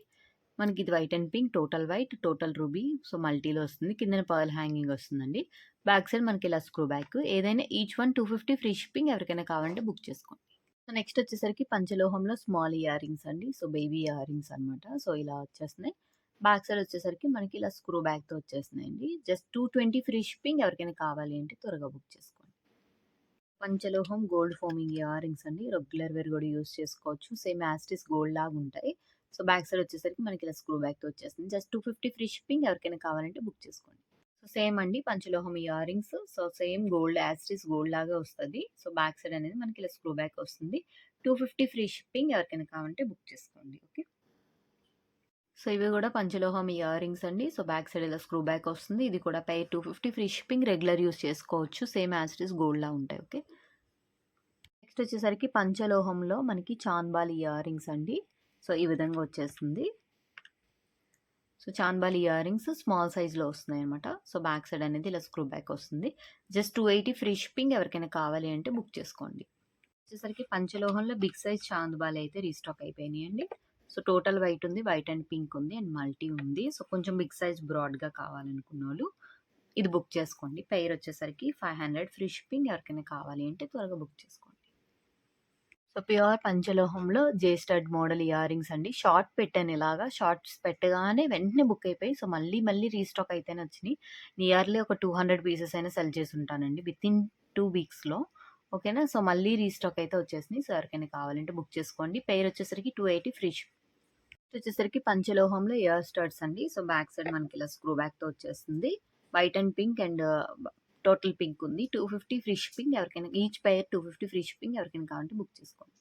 మనకిది white and pink, total white, total ruby. So, మల్టీలో వస్తుంది. కిందన పర్ల్ హ్యాంగింగ్ వస్తుందండి. బ్యాక్ సైడ్ మనకిలా స్క్రూ బ్యాక్. ఏదైనా ఈచ్ వన్ 250 ఫ్రీ షిప్పింగ్. ఎవరికైనా కావాలంటే బుక్ చేసుకోండి. సో, నెక్స్ట్ వచ్చేసరికి పంచలోహంలో స్మాల్ ఇయర్ రింగ్స్ అండి. సో, బేబీ ఇయర్ రింగ్స్ అనమాట. సో, ఇలా వచ్చేస్తున్నాయి. బ్యాక్ సైడ్ వచ్చేసరికి మనకి ఇలా స్క్రూ బ్యాక్‌తో వచ్చేస్తున్నాయండి. Just 220 free shipping. ఎవరికైనా కావాలి అంటే త్వరగా బుక్ చేసుకోండి. పంచలోహం గోల్డ్ ఫోమింగ్ ఇయర్ రింగ్స్ అండి. రెగ్యులర్ వేర్ కూడా యూజ్ చేసుకోవచ్చు. Same as it is gold లాగా ఉంటాయి. సో, బ్యాక్ సైడ్ వచ్చేసరికి మనకి ఇలా స్క్రూ బ్యాక్‌తో వచ్చేస్తుంది. Just 250 free shipping. ఎవరికైనా కావాలంటే బుక్ చేసుకోండి. సో, సేమ్ అండి పంచలోహం ear rings. So, same gold as it is gold లాగా వస్తది. సో, బ్యాక్ సైడ్ అనేది మనకి ఇలా స్క్రూ బ్యాక్ వస్తుంది. 250 ఫ్రీ షిప్పింగ్. ఎవరికైనా కావాలంటే బుక్ చేసుకోండి. ఓకే. సో, ఇవి కూడా పంచలోహం ఇయర్ రింగ్స్ అండి. సో, బ్యాక్ సైడ్ ఇలా స్క్రూ బ్యాక్ వస్తుంది. ఇది కూడా pair 250 free shipping. Regular use చేసుకోవచ్చు. సేమ్ యాజ్ ఇట్ ఈజ్ గోల్డ్‌లా ఉంటాయి. ఓకే. నెక్స్ట్ వచ్చేసరికి పంచలోహంలో మనకి చాన్బాలి ఇయర్ రింగ్స్ అండి. సో, ఈ విధంగా వచ్చేస్తుంది. So, chandbali ear rings small సైజ్‌లో వస్తున్నాయన్నమాట. సో, బ్యాక్ సైడ్ అనేది ఇలా స్క్రూ బ్యాక్ వస్తుంది. Just 280 free shipping. ఎవరికైనా కావాలి అంటే బుక్ చేసుకోండి. వచ్చేసరికి పంచలోహంలో బిగ్ సైజ్ చాందుబాలి అయితే రీస్టాక్ అయిపోయినాయండి. సో, టోటల్ వైట్ ఉంది. వైట్ అండ్ పింక్ ఉంది. అండ్ మల్టీ ఉంది. సో, కొంచెం బిగ్ సైజ్ బ్రాడ్‌గా కావాలనుకున్నోళ్ళు ఇది బుక్ చేసుకోండి. పెయిర్ వచ్చేసరికి 500 ఫ్రీ షిప్పింగ్. ఎవరికైనా కావాలి అంటే త్వరగా బుక్ చేసుకోండి. సో, ప్యూర్ పంచలోహంలో జే స్టడ్ మోడల్ ఇయర్ రింగ్స్ అండి. షార్ట్ పెట్టాను ఇలాగా. షార్ట్స్ పెట్టగానే వెంటనే బుక్ అయిపోయి సో, మళ్ళీ రీస్టాక్ అయితేనే వచ్చినియి. నియర్లీ ఒక 200 పీసెస్ అయినా సెల్ చేసి ఉంటానండి. వితిన్ 2 వీక్స్‌లో. ఓకేనా. సో, మళ్ళీ రీస్టాక్ అయితే వచ్చేసినియి. సో, ఎవరికైనా కావాలంటే బుక్ చేసుకోండి. పెయిర్ వచ్చేసరికి 280 ఫ్రీ షిప్. నెక్స్ట్ వచ్చేసరికి పంచలోహంలో ఇయర్ స్టడ్స్ అండి. సో, బ్యాక్ సైడ్ మనకి ఇలా స్క్రూ బ్యాక్‌తో వచ్చేస్తుంది. White and pink and total pink ఉంది. 250 ఫ్రీ షిప్పింగ్. ఎవరికైనా ఈచ్ పెయిర్ 250 ఫ్రీ షిప్పింగ్. ఎవరికైనా కావాలంటే బుక్ చేసుకోండి.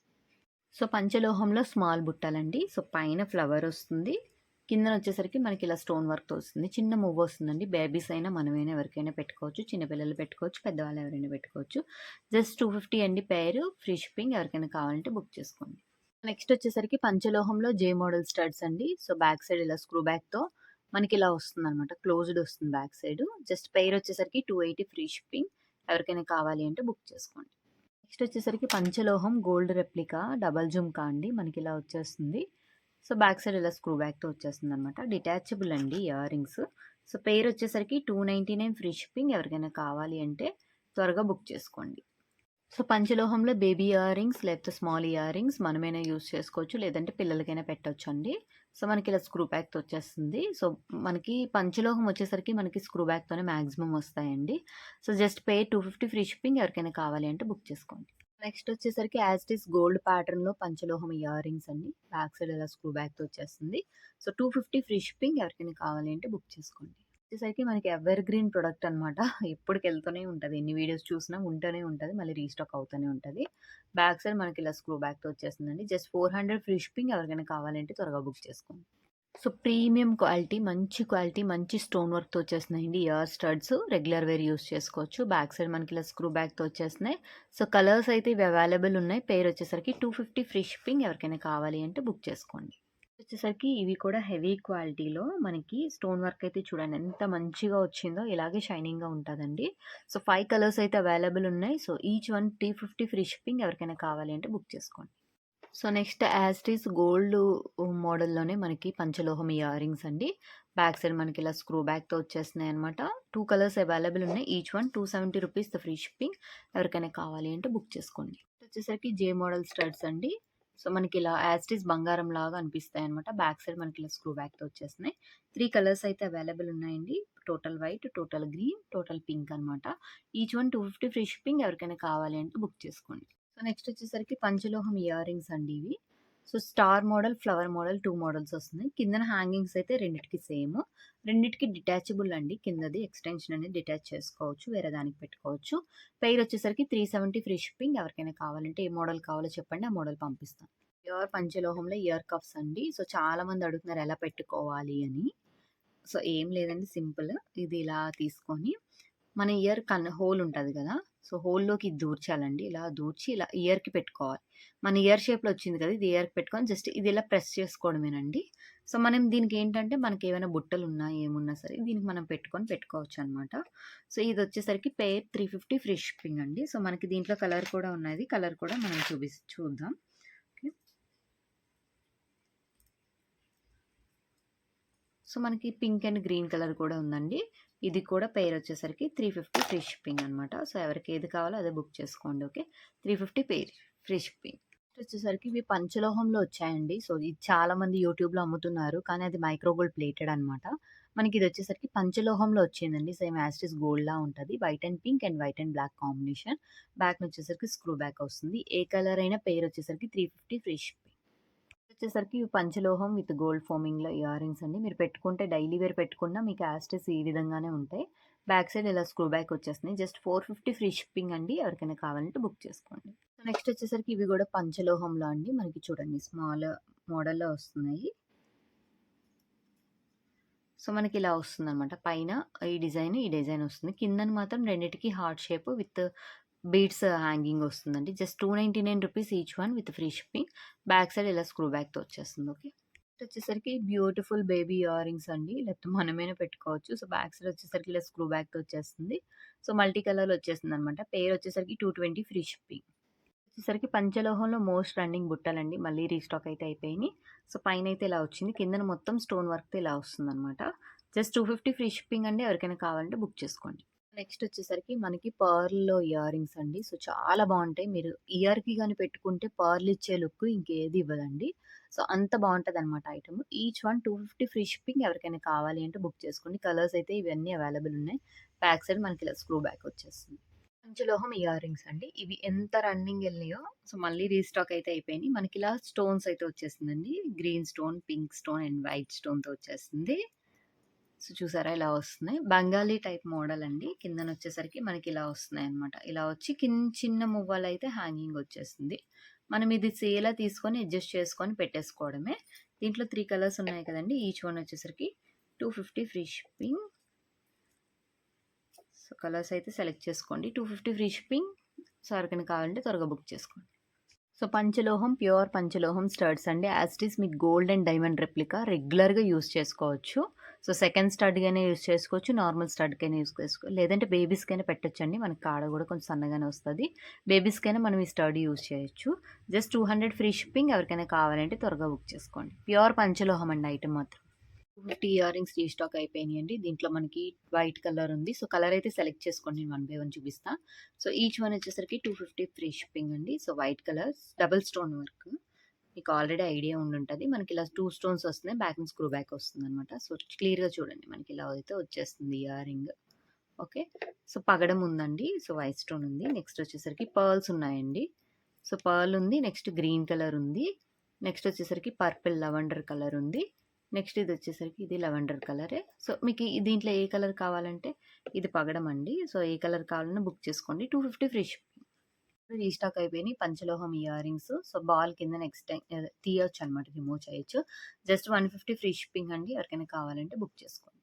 సో, పంచలోహంలో స్మాల్ బుట్టలండి. సో, పైన ఫ్లవర్ వస్తుంది. కిందన వచ్చేసరికి మనకి ఇలా స్టోన్ వర్క్‌తో వస్తుంది. చిన్న మువ్వ వస్తుందండి. బేబీస్ అయినా మనమైనా ఎవరికైనా పెట్టుకోవచ్చు. చిన్న పిల్లలు పెట్టుకోవచ్చు. పెద్దవాళ్ళు ఎవరైనా పెట్టుకోవచ్చు. జస్ట్ 250 అండి పెయిర్. Free shipping. ఎవరికైనా కావాలంటే బుక్ చేసుకోండి. నెక్స్ట్ వచ్చేసరికి పంచలోహంలో జే మోడల్ స్టడ్స్ అండి. సో, బ్యాక్ సైడ్ ఇలా స్క్రూ బ్యాక్‌తో మనకి ఇలా వస్తుందనమాట. క్లోజ్డ్ వస్తుంది బ్యాక్ సైడ్. జస్ట్ పెయిర్ వచ్చేసరికి 280 ఫ్రీ షిప్పింగ్. ఎవరికైనా కావాలి అంటే బుక్ చేసుకోండి. నెక్స్ట్ వచ్చేసరికి పంచలోహం గోల్డ్ రెప్లికా డబల్ జుమ్కా అండి. మనకి ఇలా వచ్చేస్తుంది. సో, బ్యాక్ సైడ్ ఇలా స్క్రూ బ్యాక్‌తో వచ్చేస్తుందనమాట. డిటాచబుల్ అండి ఇయర్ రింగ్స్. సో, పెయిర్ వచ్చేసరికి 299 ఫ్రీ షిప్పింగ్. ఎవరికైనా కావాలి అంటే త్వరగా బుక్ చేసుకోండి. సో, పంచలోహంలో బేబీ ఇయర్ రింగ్స్ లేకపోతే స్మాల్ ఇయర్ రింగ్స్ మనమైనా యూజ్ చేసుకోవచ్చు. లేదంటే పిల్లలకైనా పెట్టొచ్చండి. సో, మనకి ఇలా స్క్రూ బ్యాక్‌తో వచ్చేస్తుంది. సో, మనకి పంచలోహం వచ్చేసరికి మనకి స్క్రూ బ్యాక్‌తోనే మాక్సిమం వస్తాయండి. So, just pay 250 free shipping. ఎవరికైనా కావాలి అంటే బుక్ చేసుకోండి. నెక్స్ట్ వచ్చేసరికి యాజ్ ఇట్ ఈస్ గోల్డ్ ప్యాటర్న్‌లో పంచలోహం ఇయర్ రింగ్స్ అండి. బ్యాక్ సైడ్ ఇలా స్క్రూ బ్యాక్‌తో వచ్చేస్తుంది. So, 250 free shipping. ఎవరికైనా కావాలి అంటే బుక్ చేసుకోండి. వచ్చేసరికి మనకి ఎవర్ గ్రీన్ ప్రొడక్ట్ అనమాట. ఎప్పటికెళ్తూనే ఉంటది. ఎన్ని వీడియోస్ చూసినా ఉంటూనే ఉంటది. మళ్ళీ రీస్టాక్ అవుతూనే ఉంటది. బ్యాక్ సైడ్ మనకి ఇలా స్క్రూ బ్యాక్‌తో వచ్చేస్తుందండి. Just 400 free shipping. ఎవరికైనా కావాలంటే త్వరగా బుక్ చేసుకోండి. సో, ప్రీమియం క్వాలిటీ, మంచి క్వాలిటీ, మంచి స్టోన్ వర్క్‌తో వచ్చేస్తున్నాయండి ear studs. Regular wear use చేసుకోవచ్చు. బ్యాక్ సైడ్ మనకి ఇలా స్క్రూ బ్యాక్‌తో వచ్చేస్తున్నాయి. సో, కలర్స్ అయితే ఇవి అవైలబుల్ ఉన్నాయి. పెయిర్ వచ్చేసరికి 250 ఫ్రీ షిప్పింగ్. ఎవరికైనా కావాలి అంటే బుక్ చేసుకోండి. వచ్చేసరికి ఇవి కూడా హెవీ క్వాలిటీలో మనకి స్టోన్ వర్క్ అయితే చూడండి ఎంత మంచిగా వచ్చిందో. ఇలాగే షైనింగ్‌గా ఉంటదండి. సో, 5 కలర్స్ అయితే అవైలబుల్ ఉన్నాయి. So, each one 350 free shipping. ఎవరికైనా కావాలి అంటే బుక్ చేసుకోండి. So, next as it is gold మోడల్‌లోనే మనకి పంచలోహం ఇయర్ రింగ్స్ అండి. బ్యాక్ సైడ్ మనకి ఇలా స్క్రూ బ్యాక్‌తో వచ్చేస్తున్నాయన్నమాట. 2 కలర్స్ అవైలబుల్ ఉన్నాయి. Each one 270 rupees free shipping. ఎవరికైనా కావాలి అంటే బుక్ చేసుకోండి. వచ్చేసరికి జే మోడల్ స్టడ్స్ అండి. సో, మనకి ఇలా యాజ్ ఇట్ ఈస్ బంగారం లాగా అనిపిస్తాయన్నమాట. బ్యాక్ సైడ్ మనకి ఇలా స్క్రూ బ్యాక్‌తో వచ్చేస్తున్నాయి. 3 కలర్స్ అయితే అవైలబుల్ ఉన్నాయండి. Total white, total green, total pink అనమాట. Each one 250 free shipping. ఎవరికైనా కావాలి అంటే బుక్ చేసుకోండి. సో నెక్స్ట్ వచ్చేసరికి పంచలోహం ఇయర్ రింగ్స్ అండి ఇవి. So star model, flower model 2 models వస్తున్నాయి. కిందన హ్యాంగింగ్స్ అయితే రెండిటికి సేమ్. రెండిటికి డిటాచబుల్ అండి. కిందది ఎక్స్టెన్షన్ అనేది డిటాచ్ చేసుకోవచ్చు, వేరే దానికి పెట్టుకోవచ్చు. పెయిర్ వచ్చేసరికి 370 ఫ్రీ షిప్పింగ్. ఎవరికైనా కావాలంటే ఏ మోడల్ కావాలో చెప్పండి, ఆ మోడల్ పంపిస్తాను. ప్యూర్ పంచలోహంలో ఇయర్ కప్స్ అండి. సో చాలా మంది అడుగుతున్నారు ఎలా పెట్టుకోవాలి అని. సో ఏం లేదండి, సింపుల్. ఇది ఇలా తీసుకొని మన ఇయర్ హోల్ ఉంటది కదా! సో హోల్‌లోకి ఇది దూర్చాలండి. ఇలా దూర్చి ఇలా ఇయర్‌కి పెట్టుకోవాలి. మన ఇయర్ షేప్‌లో వచ్చింది కదా! ఇది ఇయర్‌కి పెట్టుకొని జస్ట్ ఇది ఇలా ప్రెస్ చేసుకోవడమేనండి. సో మనం దీనికేంటంటే మనకేమైనా బుట్టలున్నా, ఏమున్నా సరే దీనికి మనం పెట్టుకోవచ్చనమాట. సో ఇదొచ్చేసరికి పెయిర్ 350 ఫ్రీ షిప్పింగ్ అండి. సో మనకి దీంట్లో కలర్ కూడా ఉన్నది. కలర్ కూడా మనం చూద్దాం. ఓకే. సో మనకి పింక్ అండ్ గ్రీన్ కలర్ కూడా ఉందండి. ఇది కూడా పెయిర్ వచ్చేసరికి 350 ఫ్రీ షిప్పింగ్ అనమాట. సో ఎవరికి ఏది కావాలో అదే బుక్ చేసుకోండి. ఓకే. 350 pair free shipping. వచ్చేసరికి ఇవి పంచలోహంలో వచ్చాయండి. సో ఇది చాలా మంది యూట్యూబ్‌లో అమ్ముతున్నారు. కానీ అది మైక్రో గోల్డ్ ప్లేటెడ్ అనమాట. మనకి ఇది వచ్చేసరికి పంచలోహంలో వచ్చిందండి. సేమ్ యాజ్ ఇట్ ఈస్ గోల్డ్‌లా ఉంటది. White and pink and white and black combination. బ్యాక్‌న వచ్చేసరికి స్క్రూ బ్యాక్ వస్తుంది. ఏ కలర్ అయినా పెయిర్ వచ్చేసరికి 350 ఫ్రీ షిప్పింగ్. వచ్చేసరికి ఇవి పంచలోహం విత్ గోల్డ్ ఫోమింగ్‌లో ఇయర్ రింగ్స్ అండి. మీరు పెట్టుకుంటే డైలీ వేర్ పెట్టుకున్నా మీకు యాజ్ ఇట్ ఈస్ ఈ విధంగానే ఉంటాయి. బ్యాక్ సైడ్ ఇలా స్క్రూ బ్యాక్ వచ్చేస్తున్నాయి. జస్ట్ 450 ఫ్రీ షిప్పింగ్ అండి. ఎవరికైనా కావాలంటే బుక్ చేసుకోండి. నెక్స్ట్ వచ్చేసరికి ఇవి కూడా పంచలోహంలో అండి. మనకి చూడండి స్మాల్ మోడల్‌లో వస్తున్నాయి. సో మనకి ఇలా వస్తుందనమాట. పైన ఈ డిజైన్ వస్తుంది. కిందన మాత్రం రెండిటికి heart shape with beads hanging వస్తుందండి. Just 299 rupees each one with free shipping. Back side ఇలా స్క్రూ బ్యాక్‌తో వచ్చేస్తుంది. ఓకే. వచ్చేసరికి బ్యూటిఫుల్ బేబీ ఇయర్ రింగ్స్ అండి. లేకపోతే మనమైనా పెట్టుకోవచ్చు. సో బ్యాక్ సైడ్ వచ్చేసరికి ఇలా స్క్రూ బ్యాక్‌తో వచ్చేస్తుంది. సో మల్టీ కలర్‌లో వచ్చేసిందనమాట. పెయిర్ వచ్చేసరికి 220 ఫ్రీ షిప్పింగ్. వచ్చేసరికి పంచలోహంలో మోస్ట్ రన్నింగ్ బుట్టలండి. మళ్ళీ రీస్టాక్ అయితే అయిపోయినాయి. సో పైనైతే ఇలా వచ్చింది. కిందన మొత్తం స్టోన్ వర్క్‌తో ఇలా వస్తుందనమాట. జస్ట్ 250 ఫ్రీ షిప్పింగ్ అండి. ఎవరికైనా కావాలంటే బుక్ చేసుకోండి. నెక్స్ట్ వచ్చేసరికి మనకి పర్ల్‌లో ఇయర్ రింగ్స్ అండి. సో చాలా బావుంటాయి. మీరు ఇయర్‌కి గాని పెట్టుకుంటే పర్ల్ ఇచ్చే లుక్ ఇంకేది ఇవ్వదండి. సో అంత బావుంటదనమాట item. Each one 250 free shipping. ఎవరికైనా కావాలి అంటే బుక్ చేసుకోండి. కలర్స్ అయితే ఇవన్నీ అవైలబుల్ ఉన్నాయి. బ్యాక్ సైడ్ మనకి ఇలా స్క్రూ బ్యాక్ వచ్చేస్తుంది. పంచలోహం ఇయర్ రింగ్స్ అండి. ఇవి ఎంత రన్నింగ్ ఎళ్ళినాయో సో మళ్ళీ రీస్టాక్ అయితే అయిపోయినాయి. మనకిలా స్టోన్స్ అయితే వచ్చేసిందండి. Green stone, pink stone and white స్టోన్‌తో వచ్చేస్తుంది. సో చూసారా ఇలా వస్తున్నాయి. బెంగాలీ టైప్ మోడల్ అండి. కిందనొచ్చేసరికి మనకి ఇలా వస్తున్నాయన్నమాట. ఇలా వచ్చి చిన్న మువ్వలైతే హ్యాంగింగ్ వచ్చేస్తుంది. మనం ఇది సేలా తీసుకొని అడ్జస్ట్ చేసుకొని పెట్టేసుకోవడమే. దీంట్లో 3 కలర్స్ ఉన్నాయి కదండీ! ఈచ్ వన్ వచ్చేసరికి 250 ఫ్రీ షిప్పింగ్. సో కలర్స్ అయితే సెలెక్ట్ చేసుకోండి. 250 ఫ్రీ షిప్పింగ్. సో ఎవరికైనా కావాలంటే త్వరగా బుక్ చేసుకోండి. సో పంచలోహం, ప్యూర్ పంచలోహం స్టడ్స్ అండి. యాజ్ ఇట్ ఈస్ మీకు గోల్డ్ అండ్ డైమండ్ రెప్లికా రెగ్యులర్‌గా యూజ్ చేసుకోవచ్చు. సో సెకండ్ స్టడ్‌గైనా యూజ్ చేసుకోవచ్చు. నార్మల్ స్టడ్‌కైనా యూజ్ లేదంటే బేబీస్‌కైనా పెట్టొచ్చండి. మనకి కాడ కూడా కొంచెం సన్నగానే వస్తది. బేబీస్‌కైనా మనం ఈ స్టడ్ యూజ్ చేయొచ్చు. Just 200 free shipping. ఎవరికైనా కావాలంటే త్వరగా బుక్ చేసుకోండి. ప్యూర్ పంచలోహం అండి ఐటెమ్ మాత్రం. 250 ఇయర్ రింగ్స్ రీస్టాక్ అయిపోయినాయండి. దీంట్లో మనకి వైట్ కలర్ ఉంది. సో కలర్ అయితే సెలెక్ట్ చేసుకోండి. నేను వన్ బై వన్ చూపిస్తా. సో ఈచ్ వన్ వచ్చేసరికి 250 ఫ్రీ షిప్పింగ్ అండి. So white colour double stone work. మీకు ఆల్రెడీ ఐడియా ఉండుంటది. మనకి ఇలా 2 స్టోన్స్ వస్తున్నాయి. బ్యాక్ నుంచి స్క్రూ బ్యాక్ వస్తుందనమాట. సో క్లియర్‌గా చూడండి. మనకి ఇలా అయితే వచ్చేస్తుంది ఇయర్ రింగ్. ఓకే. సో పగడం ఉందండి. సో వైట్ స్టోన్ ఉంది. నెక్స్ట్ వచ్చేసరికి పర్ల్స్ ఉన్నాయండి. సో పర్ల్ ఉంది. నెక్స్ట్ గ్రీన్ కలర్ ఉంది. నెక్స్ట్ వచ్చేసరికి పర్పుల్ లవెండర్ కలర్ ఉంది. నెక్స్ట్ ఇది వచ్చేసరికి ఇది లవెండర్ కలరే. సో మీకు దీంట్లో ఏ కలర్ కావాలంటే ఇది పగడం అండి. సో ఏ కలర్ కావాలన్నా బుక్ చేసుకోండి. 250 ఫ్రీ షిప్పింగ్. రీస్టాక్ అయిపోయినాయి పంచలోహం ఇయర్ రింగ్స్. సో బాల్ కింద తీయొచ్చు అనమాట. రిమూవ్ చేయొచ్చు. జస్ట్ 150 ఫ్రీ షిప్పింగ్ అండి. ఎవరికైనా కావాలంటే బుక్ చేసుకోండి.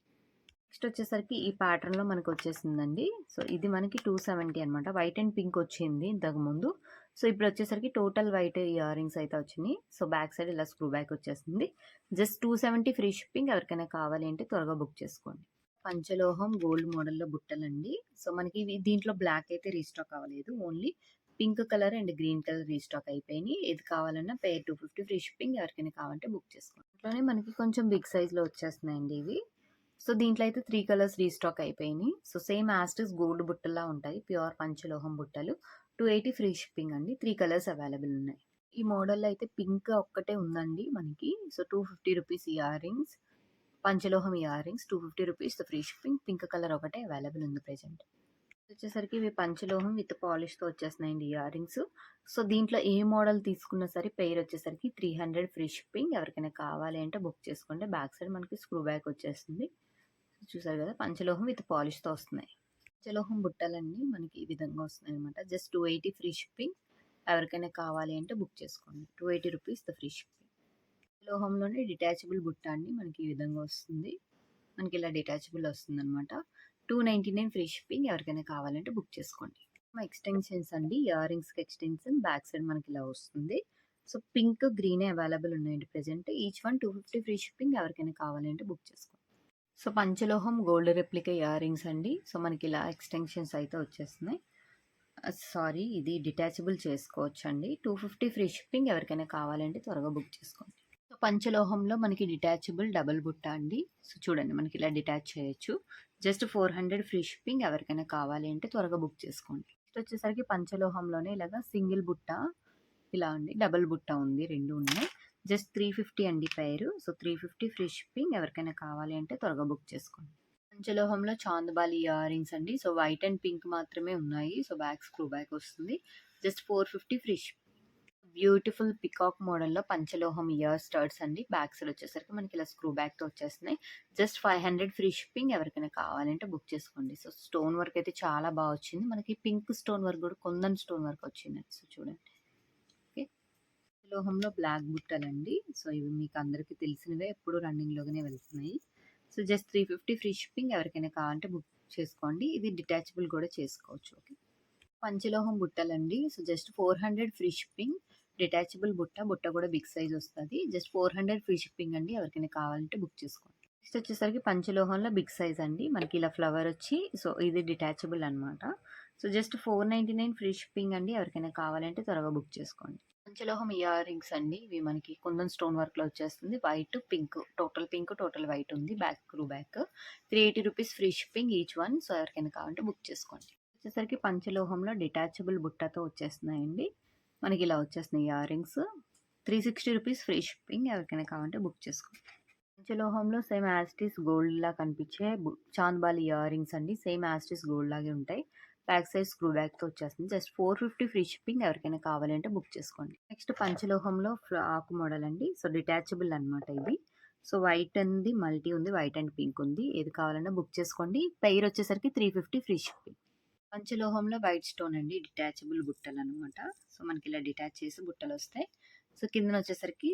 నెక్స్ట్ వచ్చేసరికి ఈ ప్యాటర్న్‌లో మనకు వచ్చేసిందండి. సో ఇది మనకి 270 అనమాట. వైట్ అండ్ పింక్ వచ్చింది ఇంతకుముందు. సో ఇప్పుడు వచ్చేసరికి టోటల్ వైట్ ఇయర్ రింగ్స్ అయితే వచ్చినాయి. సో బ్యాక్ సైడ్ ఇలా స్క్రూ బ్యాక్ వచ్చేస్తుంది. Just 270 free shipping. ఎవరికైనా కావాలి అంటే త్వరగా బుక్ చేసుకోండి. పంచలోహం గోల్డ్ మోడల్‌లో బుట్టలండి. సో మనకి దీంట్లో బ్లాక్ అయితే రీస్టాక్ అవ్వలేదు. Only pink colour and green colour restock అయిపోయినాయి. ఏది కావాలన్నా పెయిర్ 250 ఫ్రీ షిప్పింగ్. ఎవరికైనా కావాలంటే బుక్ చేసుకోండి. అట్లనే మనకి కొంచెం బిగ్ సైజ్‌లో వచ్చేస్తున్నాయండి ఇవి. సో దీంట్లో అయితే 3 కలర్స్ రీస్టాక్ అయిపోయినాయి. So same as it is gold బుట్టల్లా ఉంటాయి. ప్యూర్ పంచలోహం బుట్టలు. 280 ఫ్రీ షిప్పింగ్ అండి. 3 కలర్స్ అవైలబుల్ ఉన్నాయి. ఈ మోడల్‌లో అయితే పింక్ ఒక్కటే ఉందండి మనకి. So 250 rupees ear rings. పంచలోహం ear rings 250 rupees free shipping. Pink colour ఒకటే అవైలబుల్ ఉంది ప్రెజెంట్. వచ్చేసరికి ఇవి పంచలోహం విత్ పాలిష్‌తో వచ్చేస్తున్నాయండి ఇయర్ రింగ్స్. సో, దీంట్లో ఏ మోడల్ తీసుకున్నా సరే పెయిర్ వచ్చేసరికి 300 ఫ్రీ షిప్పింగ్. ఎవరికైనా కావాలి అంటే బుక్ చేసుకోండి. బ్యాక్ సైడ్ మనకి స్క్రూ బ్యాక్ వచ్చేస్తుంది. చూసారు కదా! పంచలోహం విత్ పాలిష్‌తో వస్తున్నాయి. పంచలోహం బుట్టలన్నీ మనకి ఈ విధంగా వస్తున్నాయన్నమాట. Just 280 free shipping. ఎవరికైనా కావాలి అంటే బుక్ చేసుకోండి. 280 రూపీస్ ఫ్రీ షిప్పింగ్. లోహంలోనే డిటాచబుల్ బుట్ట అండి మనకి ఈ విధంగా వస్తుంది. మనకి ఇలా డిటాచబుల్ వస్తుందన్నమాట. 299 ఫ్రీ షిప్పింగ్. ఎవరికైనా కావాలంటే బుక్ చేసుకోండి. ఎక్స్టెన్షన్స్ అండి. ఇయర్ రింగ్స్‌కి ఎక్స్టెన్షన్ బ్యాక్ సైడ్ మనకి ఇలా వస్తుంది. సో, పింక్, గ్రీనే అవైలబుల్ ఉన్నాయండి present. Each one 250 free shipping. ఎవరికైనా కావాలంటే బుక్ చేసుకోండి. సో, పంచలోహం గోల్డ్ రెప్లికా ఇయర్ రింగ్స్ అండి. సో, మనకి ఇలా ఎక్స్టెన్షన్స్ అయితే వచ్చేస్తున్నాయి. సారీ, ఇది డిటాచబుల్ చేసుకోవచ్చండి. 250 ఫ్రీ షిప్పింగ్. ఎవరికైనా కావాలంటే త్వరగా బుక్ చేసుకోండి. సో, పంచలోహంలో మనకి డిటాచబుల్ డబుల్ బుట్ట అండి. సో, చూడండి మనకి ఇలా డిటాచ్ చేయొచ్చు. Just 400 free shipping. ఎవరికైనా కావాలి అంటే త్వరగా బుక్ చేసుకోండి. నెక్స్ట్ వచ్చేసరికి పంచలోహంలోనే ఇలాగా సింగిల్ బుట్ట ఇలా అండి. డబుల్ బుట్ట ఉంది. 2 ఉన్నాయి. జస్ట్ 350 అండి పెయిర్. So, 350 free shipping. ఎవరికైనా కావాలి అంటే త్వరగా బుక్ చేసుకోండి. పంచలోహంలో చాందబాలి ఇయర్ రింగ్స్ అండి. సో, వైట్ అండ్ పింక్ మాత్రమే ఉన్నాయి. సో, బ్యాక్ స్క్రూ బ్యాక్ వస్తుంది. Just 450 free shipping. Beautiful peacock మోడల్‌లో పంచలోహం ఇయర్ స్టడ్స్ అండి. బ్యాక్ సైడ్ వచ్చేసరికి మనకి ఇలా స్క్రూ బ్యాక్‌తో వచ్చేస్తున్నాయి. Just 500 free shipping. ఎవరికైనా కావాలంటే బుక్ చేసుకోండి. సో, స్టోన్ వర్క్ అయితే చాలా బాగా వచ్చింది. మనకి పింక్ స్టోన్ వర్క్ కూడా కుందన్ స్టోన్ వర్క్ వచ్చిందండి. సో, చూడండి. ఓకే. లోహంలో బ్లాక్ బుట్టలండి. సో, ఇవి మీకు అందరికీ తెలిసినవే. ఎప్పుడు రన్నింగ్‌లోనే వెళ్తున్నాయి. So, just 350 free shipping. ఎవరికైనా కావాలంటే బుక్ చేసుకోండి. ఇది డిటాచబుల్ కూడా చేసుకోవచ్చు. ఓకే. పంచలోహం బుట్టలండి. So, just 400 free shipping. Detachable బుట్ట. బుట్ట కూడా బిగ్ సైజ్ వస్తది. జస్ట్ 400 ఫ్రీ షిప్పింగ్ అండి. ఎవరికైనా కావాలంటే బుక్ చేసుకోండి. నెక్స్ట్ వచ్చేసరికి పంచలోహంలో బిగ్ సైజ్ అండి. మనకి ఇలా ఫ్లవర్ వచ్చి సో, ఇది డిటాచబుల్ అనమాట. సో, జస్ట్ 499 ఫ్రీ షిప్పింగ్ అండి. ఎవరికైనా కావాలంటే త్వరగా బుక్ చేసుకోండి. పంచలోహం ఇయర్ రింగ్స్ అండి. ఇవి మనకి కుందన్ స్టోన్ వర్క్‌లో వచ్చేస్తుంది. White, pink. Pink, total white ఉంది. Back screw back. 380 rupees free shipping each one. So, ఎవరికైనా కావాలంటే బుక్ చేసుకోండి. వచ్చేసరికి పంచలోహంలో డిటాచబుల్ బుట్టతో వచ్చేస్తున్నాయండి. మనకి ఇలా వచ్చేస్తున్నాయి ear rings. 360 rupees free shipping. ఎవరికైనా కావాలంటే బుక్ చేసుకోండి. పంచలోహంలో సేమ్ యాజ్ ఇట్ ఈస్ గోల్డ్‌లా కనిపించే చాంద్బాలి ఇయర్ రింగ్స్ అండి. Same as it is gold లాగే ఉంటాయి. బ్యాక్ సైడ్ స్క్రూ బ్యాక్‌తో వచ్చేస్తుంది. Just 450 free shipping. ఎవరికైనా కావాలి అంటే బుక్ చేసుకోండి. నెక్స్ట్ పంచలోహంలో ఫ్రాక్ మోడల్ అండి. సో, డిటాచబుల్ అనమాట ఇది. సో, వైట్ ఉంది, మల్టీ ఉంది, వైట్ అండ్ పింక్ ఉంది. ఏది కావాలన్నా బుక్ చేసుకోండి. పెయిర్ వచ్చేసరికి 350 ఫ్రీ షిప్పింగ్. పంచలోహంలో వైట్ స్టోన్ అండి. డిటాచబుల్ బుట్టలనమాట. సో, మనకి ఇలా డిటాచ్ చేసి బుట్టలొస్తాయి. సో, కిందన వచ్చేసరికి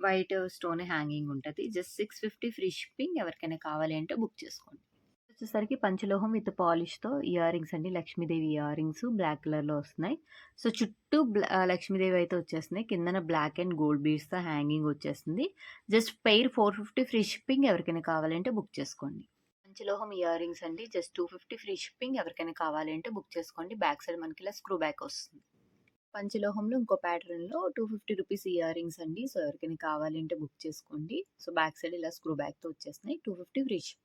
వైట్ స్టోన్ హ్యాంగింగ్ ఉంటది. Just 650 free shipping. ఎవరికైనా కావాలి అంటే బుక్ చేసుకోండి. వచ్చేసరికి పంచలోహం విత్ పాలిష్‌తో ఇయర్ రింగ్స్ అండి. లక్ష్మీదేవి ఇయర్ రింగ్స్ బ్లాక్ కలర్‌లో వస్తున్నాయి. సో, చుట్టూ లక్ష్మీదేవి అయితే వచ్చేస్తున్నాయి. కిందన బ్లాక్ అండ్ గోల్డ్ బీడ్స్‌తో హ్యాంగింగ్ వచ్చేస్తుంది. Just pair 450 free shipping. ఎవరికైనా కావాలంటే బుక్ చేసుకోండి. పంచలోహం ఇయర్ రింగ్స్ అండి. Just 250 free shipping. ఎవరికైనా కావాలి అంటే బుక్ చేసుకోండి. బ్యాక్ సైడ్ మనకి ఇలా స్క్రూ బ్యాక్ వస్తుంది. పంచలోహంలో ఇంకో ప్యాటర్న్‌లో 250 రూపీస్ ఇయర్ రింగ్స్ అండి. సో, ఎవరికైనా కావాలి అంటే బుక్ చేసుకోండి. సో, బ్యాక్ సైడ్ ఇలా స్క్రూ బ్యాక్‌తో వచ్చేస్తున్నాయి. 250 ఫ్రీ షిప్పింగ్.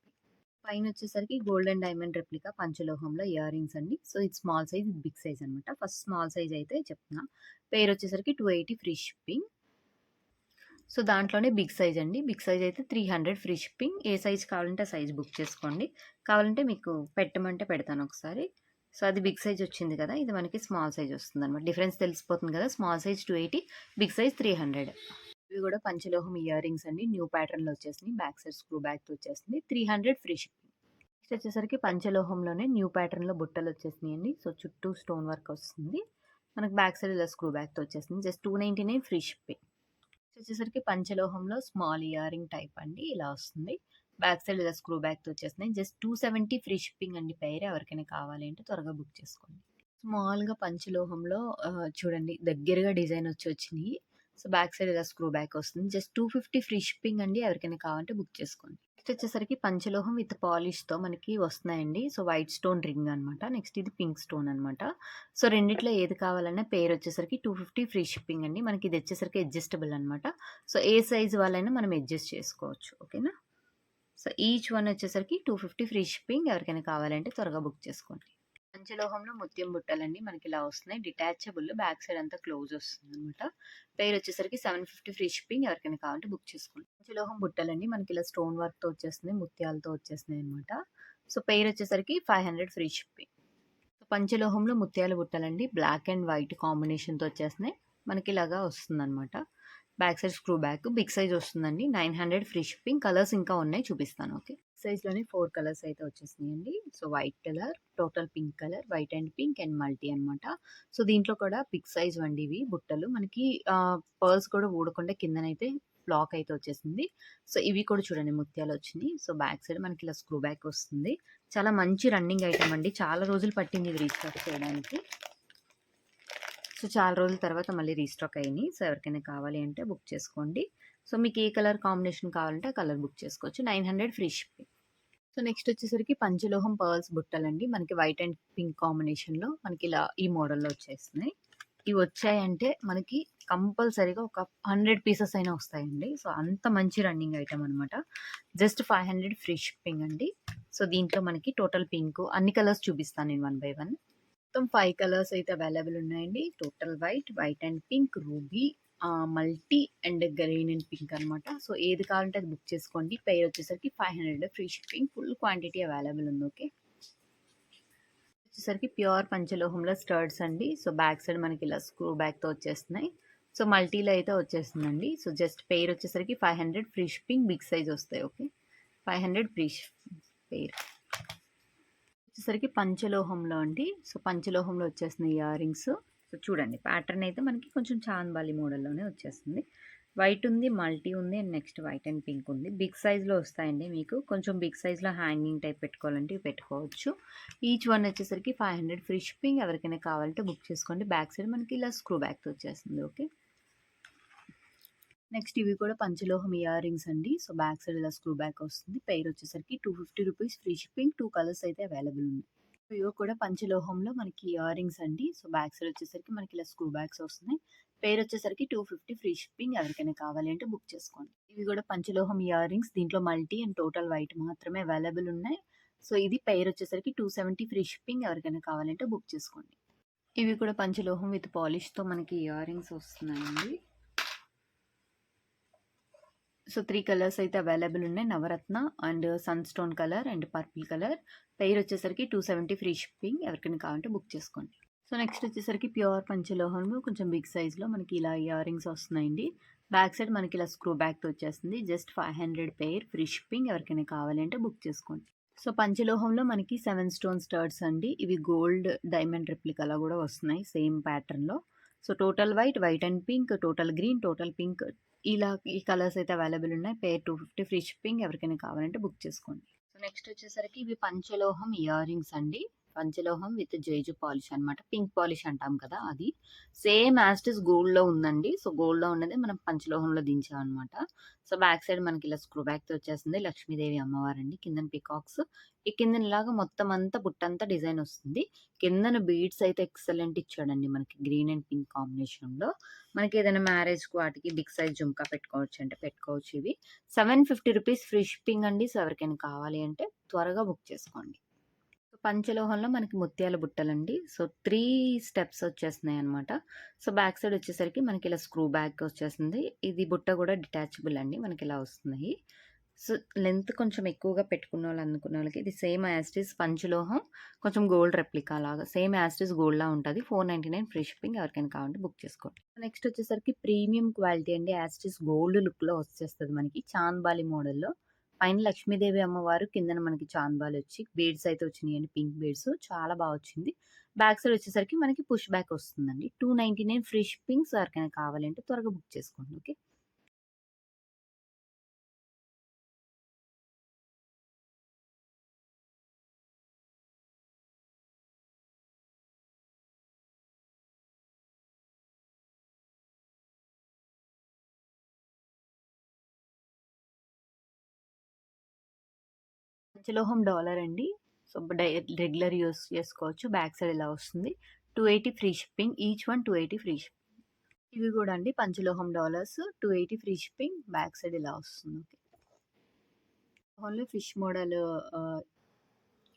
పైనొచ్చేసరికి గోల్డ్ అండ్ డైమండ్ రెప్లికా పంచలోహంలో ఇయర్ రింగ్స్ అండి. సో, ఇది స్మాల్ సైజ్, ఇది బిగ్ సైజ్ అనమాట. ఫస్ట్ స్మాల్ సైజ్ అయితే చెప్తున్నా. పెయిర్ వచ్చేసరికి 280 ఫ్రీ షిప్పింగ్. సో, దాంట్లోనే బిగ్ సైజ్ అండి. బిగ్ సైజ్ అయితే 300 ఫ్రీ షిప్పింగ్. ఏ సైజ్ కావాలంటే ఆ సైజ్ బుక్ చేసుకోండి. కావాలంటే మీకు పెట్టమంటే పెడతాను ఒకసారి. సో, అది బిగ్ సైజ్ వచ్చింది కదా! ఇది మనకి స్మాల్ సైజ్ వస్తుందనమాట. డిఫరెన్స్ తెలిసిపోతుంది కదా! Small size 280, big size 300. ఇవి కూడా పంచలోహం ఇయర్ రింగ్స్ అండి. న్యూ ప్యాటర్న్‌లో వచ్చేసినాయి. బ్యాక్ సైడ్ స్క్రూ బ్యాక్‌తో వచ్చేస్తుంది. 300 ఫ్రీ షిప్పింగ్. నెక్స్ట్ వచ్చేసరికి పంచలోహంలోనే న్యూ ప్యాటర్న్‌లో బుట్టలు వచ్చేసినాయండి. సో, చుట్టూ స్టోన్ వర్క్ వస్తుంది. మనకి బ్యాక్ సైడ్ ఇలా స్క్రూ బ్యాక్‌తో వచ్చేస్తుంది. Just 299 free shipping. వచ్చేసరికి పంచలోహంలో స్మాల్ ఇయర్ రింగ్ టైప్ అండి. ఇలా వస్తుంది. బ్యాక్ సైడ్ ఇలా స్క్రూ బ్యాక్‌తో వచ్చేస్తున్నాయి. జస్ట్ 270 ఫ్రీ షిప్పింగ్ అండి పెయిర్. ఎవరికైనా కావాలి అంటే త్వరగా బుక్ చేసుకోండి. స్మాల్‌గా పంచలోహంలో చూడండి దగ్గరగా డిజైన్ వచ్చినియి. సో, బ్యాక్ సైడ్ ఇలా స్క్రూ బ్యాక్ వస్తుంది. జస్ట్ 250 ఫ్రీ షిప్పింగ్ అండి. ఎవరికైనా కావాలంటే బుక్ చేసుకోండి. నెక్స్ట్ వచ్చేసరికి పంచలోహం విత్ పాలిష్‌తో మనకి వస్తున్నాయండి. సో, వైట్ స్టోన్ రింగ్ అనమాట. నెక్స్ట్ ఇది పింక్ స్టోన్ అనమాట. సో, రెండిట్లో ఏది కావాలన్నా పెయిర్ వచ్చేసరికి 250 ఫ్రీ షిప్పింగ్ అండి. మనకి ఇది వచ్చేసరికి అడ్జస్టబుల్ అనమాట. సో, ఏ సైజ్ వాళ్ళైనా మనం అడ్జస్ట్ చేసుకోవచ్చు. ఓకేనా? సో, ఈచ్ వన్ వచ్చేసరికి 250 ఫ్రీ షిప్పింగ్. ఎవరికైనా కావాలంటే త్వరగా బుక్ చేసుకోండి. పంచలోహంలో ముత్యం బుట్టలండి మనకిలా వస్తున్నాయి. డిటాచబుల్ బ్యాక్ సైడ్ అంతా క్లోజ్ వస్తుందనమాట. పేరొచ్చేసరికి 750 ఫ్రీ షిప్పింగ్. ఎవరికైనా కావాలంటే బుక్ చేసుకోండి. పంచలోహం బుట్టలండి మనకిలా స్టోన్ వర్క్‌తో వచ్చేస్తున్నాయి. ముత్యాలతో వచ్చేస్తున్నాయనమాట. సో, పేరొచ్చేసరికి 500 ఫ్రీ షిప్పింగ్. పంచలోహంలో ముత్యాల బుట్టలండి. బ్లాక్ అండ్ వైట్ కాంబినేషన్‌తో వచ్చేస్తున్నాయి. మనకిలాగా వస్తుందనమాట. Back side screw back. Big size వస్తుందండి. 900 ఫ్రీ షిప్పింగ్. కలర్స్ ఇంకా ఉన్నాయి చూపిస్తాను. ఓకే. సైజ్‌లోనే 4 కలర్స్ అయితే వచ్చేసినాయండి. So, white colour, total pink colour, white and pink and multi అనమాట. సో, దీంట్లో కూడా బిగ్ సైజ్ అండి ఇవి బుట్టలు. మనకి పర్ల్స్ కూడా ఊడకుండా కిందనైతే బ్లాక్ అయితే వచ్చేసింది. సో, ఇవి కూడా చూడండి ముత్యాలొచ్చినియి. సో, బ్యాక్ సైడ్ మనకి ఇలా స్క్రూ బ్యాక్ వస్తుంది. చాలా మంచి రన్నింగ్ ఐటెమ్ అండి. చాలా రోజులు పట్టింది ఇది రీస్టాక్ చేయడానికి. సో, చాలా రోజుల తర్వాత మళ్ళీ రీస్టాక్ అయినియి. సో, ఎవరికైనా కావాలి అంటే బుక్ చేసుకోండి. సో, మీకు ఏ కలర్ కాంబినేషన్ కావాలంటే ఆ కలర్ బుక్ చేసుకోవచ్చు. 900 ఫ్రీ షిప్పింగ్. సో, నెక్స్ట్ వచ్చేసరికి పంచలోహం పర్ల్స్ బుట్టలండి. మనకి వైట్ అండ్ పింక్ కాంబినేషన్‌లో మనకి ఇలా ఈ మోడల్‌లో వచ్చేస్తున్నాయి. ఇవి వచ్చాయంటే మనకి కంపల్సరీగా ఒక 100 పీసెస్ అయినా వస్తాయండి. సో, అంత మంచి రన్నింగ్ ఐటెమ్ అనమాట. జస్ట్ 500 ఫ్రీ షిప్పింగ్ అండి. సో, దీంట్లో మనకి టోటల్ పింక్ అన్ని కలర్స్ చూపిస్తాను నేను వన్ బై వన్. మొత్తం 5 కలర్స్ అయితే అవైలబుల్ ఉన్నాయండి. Total white, white and pink, ruby, multi and green and pink అనమాట. సో, ఏది కావాలంటే అది బుక్ చేసుకోండి. పెయిర్ వచ్చేసరికి 500 free shipping. Full quantity available ఉంది. ఓకే. వచ్చేసరికి ప్యూర్ పంచలోహంలో స్టర్డ్స్ అండి. సో, బ్యాక్ సైడ్ మనకి ఇలా స్క్రూ బ్యాక్‌తో వచ్చేస్తున్నాయి. సో, మల్టీలో అయితే వచ్చేస్తుందండి. సో, జస్ట్ పెయిర్ వచ్చేసరికి 500 ఫ్రీ షిప్పింగ్. బిగ్ సైజ్ వస్తాయి. ఓకే. 500 free pair. వచ్చేసరికి పంచలోహంలో అండి. సో, పంచలోహంలో వచ్చేస్తున్నాయి ఇయర్ రింగ్స్. సో, చూడండి ప్యాటర్న్ అయితే మనకి కొంచెం చాంద్బాలి మోడల్‌లోనే వచ్చేస్తుంది. వైట్ ఉంది, మల్టీ ఉంది and next white and pink ఉంది. బిగ్ సైజ్‌లో వస్తాయండి మీకు. కొంచెం బిగ్ సైజ్‌లో హ్యాంగింగ్ టైప్ పెట్టుకోవాలంటే ఇవి పెట్టుకోవచ్చు. ఈచ్ వన్ వచ్చేసరికి 500 ఫ్రీ షిప్పింగ్. ఎవరికైనా కావాలంటే బుక్ చేసుకోండి. బ్యాక్ సైడ్ మనకి ఇలా స్క్రూ బ్యాక్‌తో వచ్చేస్తుంది. ఓకే. నెక్స్ట్ ఇవి కూడా పంచలోహం ఇయర్ రింగ్స్ అండి. సో, బ్యాక్ సైడ్ ఇలా స్క్రూ బ్యాక్ వస్తుంది. పెయిర్ వచ్చేసరికి 250 రూపీస్ ఫ్రీ షిప్పింగ్. 2 కలర్స్ అయితే అవైలబుల్ ఉన్నాయి. ఇవి కూడా పంచలోహంలో మనకి ఇయర్ రింగ్స్ అండి. సో, బ్యాక్ సైడ్ వచ్చేసరికి మనకి ఇలా స్క్రూ బ్యాగ్స్ వస్తున్నాయి. పెయిర్ వచ్చేసరికి 250 ఫ్రీ షిప్పింగ్. ఎవరికైనా కావాలి అంటే బుక్ చేసుకోండి. ఇవి కూడా పంచలోహం ఇయర్ రింగ్స్. దీంట్లో మల్టీ అండ్ టోటల్ వైట్ మాత్రమే అవైలబుల్ ఉన్నాయి. సో, ఇది పెయిర్ వచ్చేసరికి 270 ఫ్రీ షిప్పింగ్. ఎవరికైనా కావాలంటే బుక్ చేసుకోండి. ఇవి కూడా పంచలోహం విత్ పాలిష్‌తో మనకి ఇయర్ రింగ్స్ వస్తున్నాయండి. సో, 3 కలర్స్ అయితే అవైలబుల్ ఉన్నాయి. Navaratna and sunstone colour and purple colour. Pair వచ్చేసరికి 270 ఫ్రీ షిప్పింగ్. ఎవరికైనా కావాలంటే బుక్ చేసుకోండి. సో, నెక్స్ట్ వచ్చేసరికి ప్యూర్ పంచలోహంలో కొంచెం బిగ్ సైజ్‌లో మనకి ఇలా ఇయర్ రింగ్స్ వస్తున్నాయండి. బ్యాక్ సైడ్ మనకి ఇలా స్క్రూ బ్యాక్‌తో వచ్చేస్తుంది. Just 500 pair free shipping. ఎవరికైనా కావాలి అంటే బుక్ చేసుకోండి. సో, పంచలోహంలో మనకి 7 స్టోన్ స్టడ్స్ అండి. ఇవి గోల్డ్ డైమండ్ రెప్లికాలా కూడా వస్తున్నాయి సేమ్ ప్యాటర్న్‌లో. So, total white, white and pink, total green, total pink ఇలా ఈ కలర్స్ అయితే అవైలబుల్ ఉన్నాయి. Pair 250 free shipping. ఎవరికైనా కావాలంటే బుక్ చేసుకోండి. సో, నెక్స్ట్ వచ్చేసరికి ఇవి పంచలోహం ఇయర్ రింగ్స్ అండి. పంచలోహం విత్ జైజు పాలిష్ అనమాట. పింక్ పాలిష్ అంటాం కదా అది. సేమ్ యాజ్ ఇట్ ఈస్ గోల్డ్‌లో ఉందండి. సో, గోల్డ్‌లో ఉన్నదే మనం పంచలోహంలో దించామనమాట. సో, బ్యాక్ సైడ్ మనకి ఇలా స్క్రూ బ్యాక్‌తో వచ్చేస్తుంది. లక్ష్మీదేవి అమ్మవారండి. కిందన పికాక్స్. ఈ కిందన ఇలాగా మొత్తం అంతా బుట్టంతా డిజైన్ వస్తుంది. కిందన బీడ్స్ అయితే ఎక్సలెంట్ ఇచ్చాడండి మనకి గ్రీన్ అండ్ పింక్ కాంబినేషన్‌లో. మనకి ఏదైనా మ్యారేజ్‌కి వాటికి బిగ్ సైజ్ జుంకా పెట్టుకోవచ్చు అంటే పెట్టుకోవచ్చు ఇవి. 750 రూపీస్ ఫ్రీ షిప్పింగ్ అండి. సో, ఎవరికైనా కావాలి అంటే త్వరగా బుక్ చేసుకోండి. పంచలోహంలో మనకి ముత్యాల బుట్టలండి. సో, 3 స్టెప్స్ వచ్చేస్తున్నాయన్నమాట. సో, బ్యాక్ సైడ్ వచ్చేసరికి మనకి ఇలా స్క్రూ బ్యాక్ వచ్చేస్తుంది. ఇది బుట్ట కూడా డిటాచబుల్ అండి. మనకి ఇలా వస్తున్నాయి. సో, లెంత్ కొంచెం ఎక్కువగా పెట్టుకున్నోళ్ళు అనుకున్నోళ్ళకి ఇది సేమ్ యాజ్ ఇట్ ఈజ్ పంచలోహం. కొంచెం గోల్డ్ రెప్లికా లాగా సేమ్ యాజ్ ఇట్ ఈజ్ గోల్డ్‌లా ఉంటది. 499 ఫ్రీ షిప్పింగ్. ఎవరికైనా కావాలంటే బుక్ చేసుకోండి. నెక్స్ట్ వచ్చేసరికి ప్రీమియం క్వాలిటీ అండి. యాజ్ ఇట్ ఈజ్ గోల్డ్ లుక్‌లో వచ్చేస్తది మనకి. చాంద్బాలి మోడల్‌లో. పైన లక్ష్మీదేవి అమ్మవారు, కిందన మనకి చాంద్బాలొచ్చి బీడ్స్ అయితే వచ్చినియండి. పింక్ బీడ్స్ చాలా బా వచ్చింది. బ్యాక్ సైడ్ వచ్చేసరికి మనకి పుష్ బ్యాక్ వస్తుందండి. 299 ఫ్రీ షిప్పింగ్. సో, ఎవరికైనా కావాలంటే త్వరగా బుక్ చేసుకోండి. ఓకే. పంచలోహం డాలర్ అండి. సో, రెగ్యులర్ యూజ్ చేసుకోవచ్చు. బ్యాక్ సైడ్ ఇలా వస్తుంది. 280 free shipping. Each one 280 free shipping. ఇవి కూడా అండి పంచలోహం dollars 280 free shipping. Back side ఇలా వస్తుంది. ఓకే. ఓన్లీ ఫిష్ మోడల్ ఆహ్,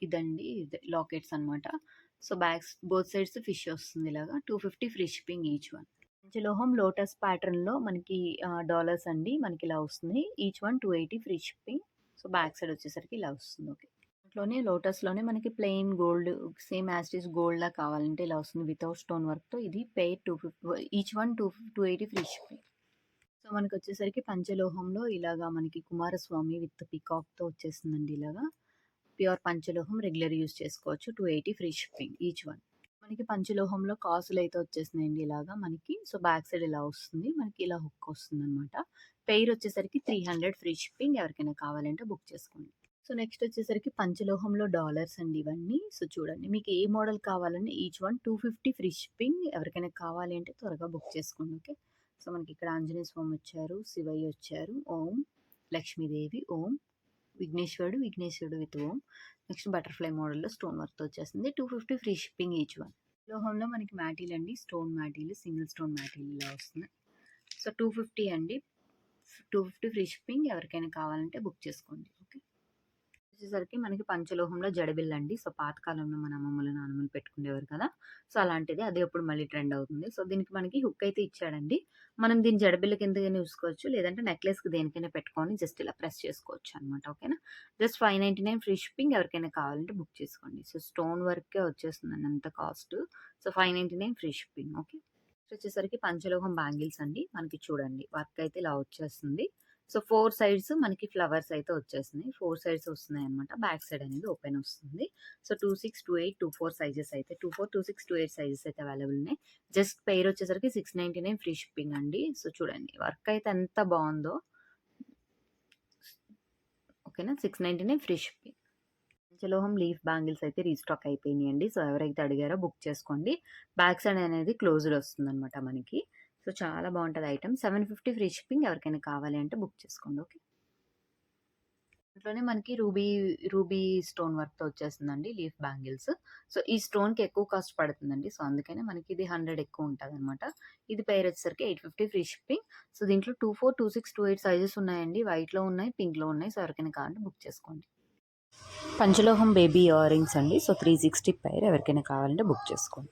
ఇదండి. ఇదే లాకెట్స్ అనమాట. So backs both sides fish వస్తుంది ఇలాగా. 250 ఫ్రీ షిప్పింగ్ ఈచ్ వన్. పంచలోహం లోటస్ ప్యాటర్న్‌లో మనకి డాలర్స్ అండి. మనకిలా వస్తుంది. Each one 280 free shipping. So back side వచ్చేసరికి ఇలా వస్తుంది. ఓకే. దాంట్లోనే లోటస్‌లోనే మనకి plain gold same as it is గోల్డ్‌లా కావాలంటే ఇలా వస్తుంది వితౌట్ స్టోన్ వర్క్‌తో. ఇది pair 250 each one 280 free shipping. So మనకొచ్చేసరికి పంచలోహంలో ఇలాగా మనకి కుమారస్వామి విత్ పీకాక్‌తో వచ్చేసిందండి ఇలాగా. ప్యూర్ పంచలోహం రెగ్యులర్ యూజ్ చేసుకోవచ్చు. 280 ఫ్రీ షిప్పింగ్ ఈచ్ వన్. మనకి పంచలోహంలో కాసులైతే వచ్చేసినాయండి ఇలాగా మనకి. సో బ్యాక్ సైడ్ ఇలా వస్తుంది. మనకి ఇలా హుక్ వస్తుందనమాట. పెయిర్ వచ్చేసరికి 300 ఫ్రీ షిప్పింగ్. ఎవరికైనా కావాలంటే బుక్ చేసుకోండి. సో నెక్స్ట్ వచ్చేసరికి పంచలోహంలో డాలర్స్ అండి ఇవన్నీ. సో చూడండి మీకు ఏ మోడల్ కావాలన్నా ఈచ్ వన్ 250 ఫ్రీ షిప్పింగ్. ఎవరికైనా కావాలి అంటే త్వరగా బుక్ చేసుకోండి. ఓకే. సో మనకి ఇక్కడ ఆంజనేయ స్వామి వచ్చారు, శివయ్య వచ్చారు, ఓం, లక్ష్మీదేవి, ఓం, విఘ్నేశ్వరుడు విత్ ఓం. నెక్స్ట్ బటర్‌ఫ్లై మోడల్‌లో స్టోన్ వర్క్‌తో వచ్చేస్తుంది. 250 ఫ్రీ షిప్పింగ్ ఈచ్ వన్. లోహంలో మనకి మ్యాటీలు అండి. స్టోన్ మ్యాటీలు, సింగిల్ స్టోన్ మ్యాటీలు ఇలా వస్తున్నాయి. సో 250 అండి. 250 ఫ్రీ షిప్పింగ్. ఎవరికైనా కావాలంటే బుక్ చేసుకోండి. ఓకే. వచ్చేసరికి మనకి పంచలోహంలో జడబిళ్ళండి. సో పాతకాలంలో మన అమ్మమ్మలు, నానమ్మలు పెట్టుకునేవారు కదా! సో అలాంటిది. అదే ఇప్పుడు మళ్ళీ ట్రెండ్ అవుతుంది. సో దీనికి మనకి హుక్ అయితే ఇచ్చాడండి. మనం దీన్ని జడబిళ్ళ కిందకైనా చూసుకోవచ్చు. లేదంటే నెక్లెస్‌కి దేనికైనా పెట్టుకొని జస్ట్ ఇలా ప్రెస్ చేసుకోవచ్చు అనమాట. ఓకేనా. Just 599 free shipping. ఎవరికైనా కావాలంటే బుక్ చేసుకోండి. సో స్టోన్ వర్కే వచ్చేస్తుందండి అంత cost. So 599 free shipping. Okay. వచ్చేసరికి పంచలోహం బ్యాంగిల్స్ అండి. మనకి చూడండి వర్క్ అయితే ఇలా వచ్చేస్తుంది. సో 4 సైడ్స్ మనకి ఫ్లవర్స్ అయితే వచ్చేసినాయి. 4 సైడ్స్ వస్తున్నాయన్నమాట. బ్యాక్ సైడ్ అనేది ఓపెన్ వస్తుంది. సో 26, 28, 24 సైజెస్ అయితే 24, 26, 28 సైజెస్ అయితే అవైలబుల్ ఉన్నాయి. జస్ట్ పెయిర్ వచ్చేసరికి 699 ఫ్రీ షిప్పింగ్ అండి. సో చూడండి వర్క్ అయితే ఎంత బాగుందో. ఓకేనా. 699 ఫ్రీ షిప్పింగ్. పంచలోహం లీఫ్ బ్యాంగిల్స్ అయితే రీస్టాక్ అయిపోయినాయండి. సో ఎవరైతే అడిగారో బుక్ చేసుకోండి. బ్యాక్ సైడ్ అనేది క్లోజ్డ్ వస్తుందన్నమాట మనకి. సో చాలా బాగుంటది ఐటమ్. 750 free shipping. ఎవరికైనా కావాలి అంటే బుక్ చేసుకోండి. ఓకే. దాంట్లోనే మనకి రూబీ స్టోన్ వర్క్‌తో వచ్చేస్తుందండి లీఫ్ బ్యాంగిల్స్. సో ఈ స్టోన్‌కి ఎక్కువ కాస్ట్ పడుతుందండి. సో అందుకనే మనకి ఇది 100 ఎక్కువ ఉంటదనమాట. ఇది పెయిర్ వచ్చేసరికి 850 ఫ్రీ షిప్పింగ్. సో దీంట్లో 24, 26, 28 సైజెస్ ఉన్నాయండి. వైట్‌లో ఉన్నాయి, పింక్‌లో ఉన్నాయి. సో ఎవరికైనా కావాలంటే బుక్ చేసుకోండి. పంచలోహం బేబీ ఇయర్ రింగ్స్ అండి. So 360 pair. ఎవరికైనా కావాలంటే బుక్ చేసుకోండి.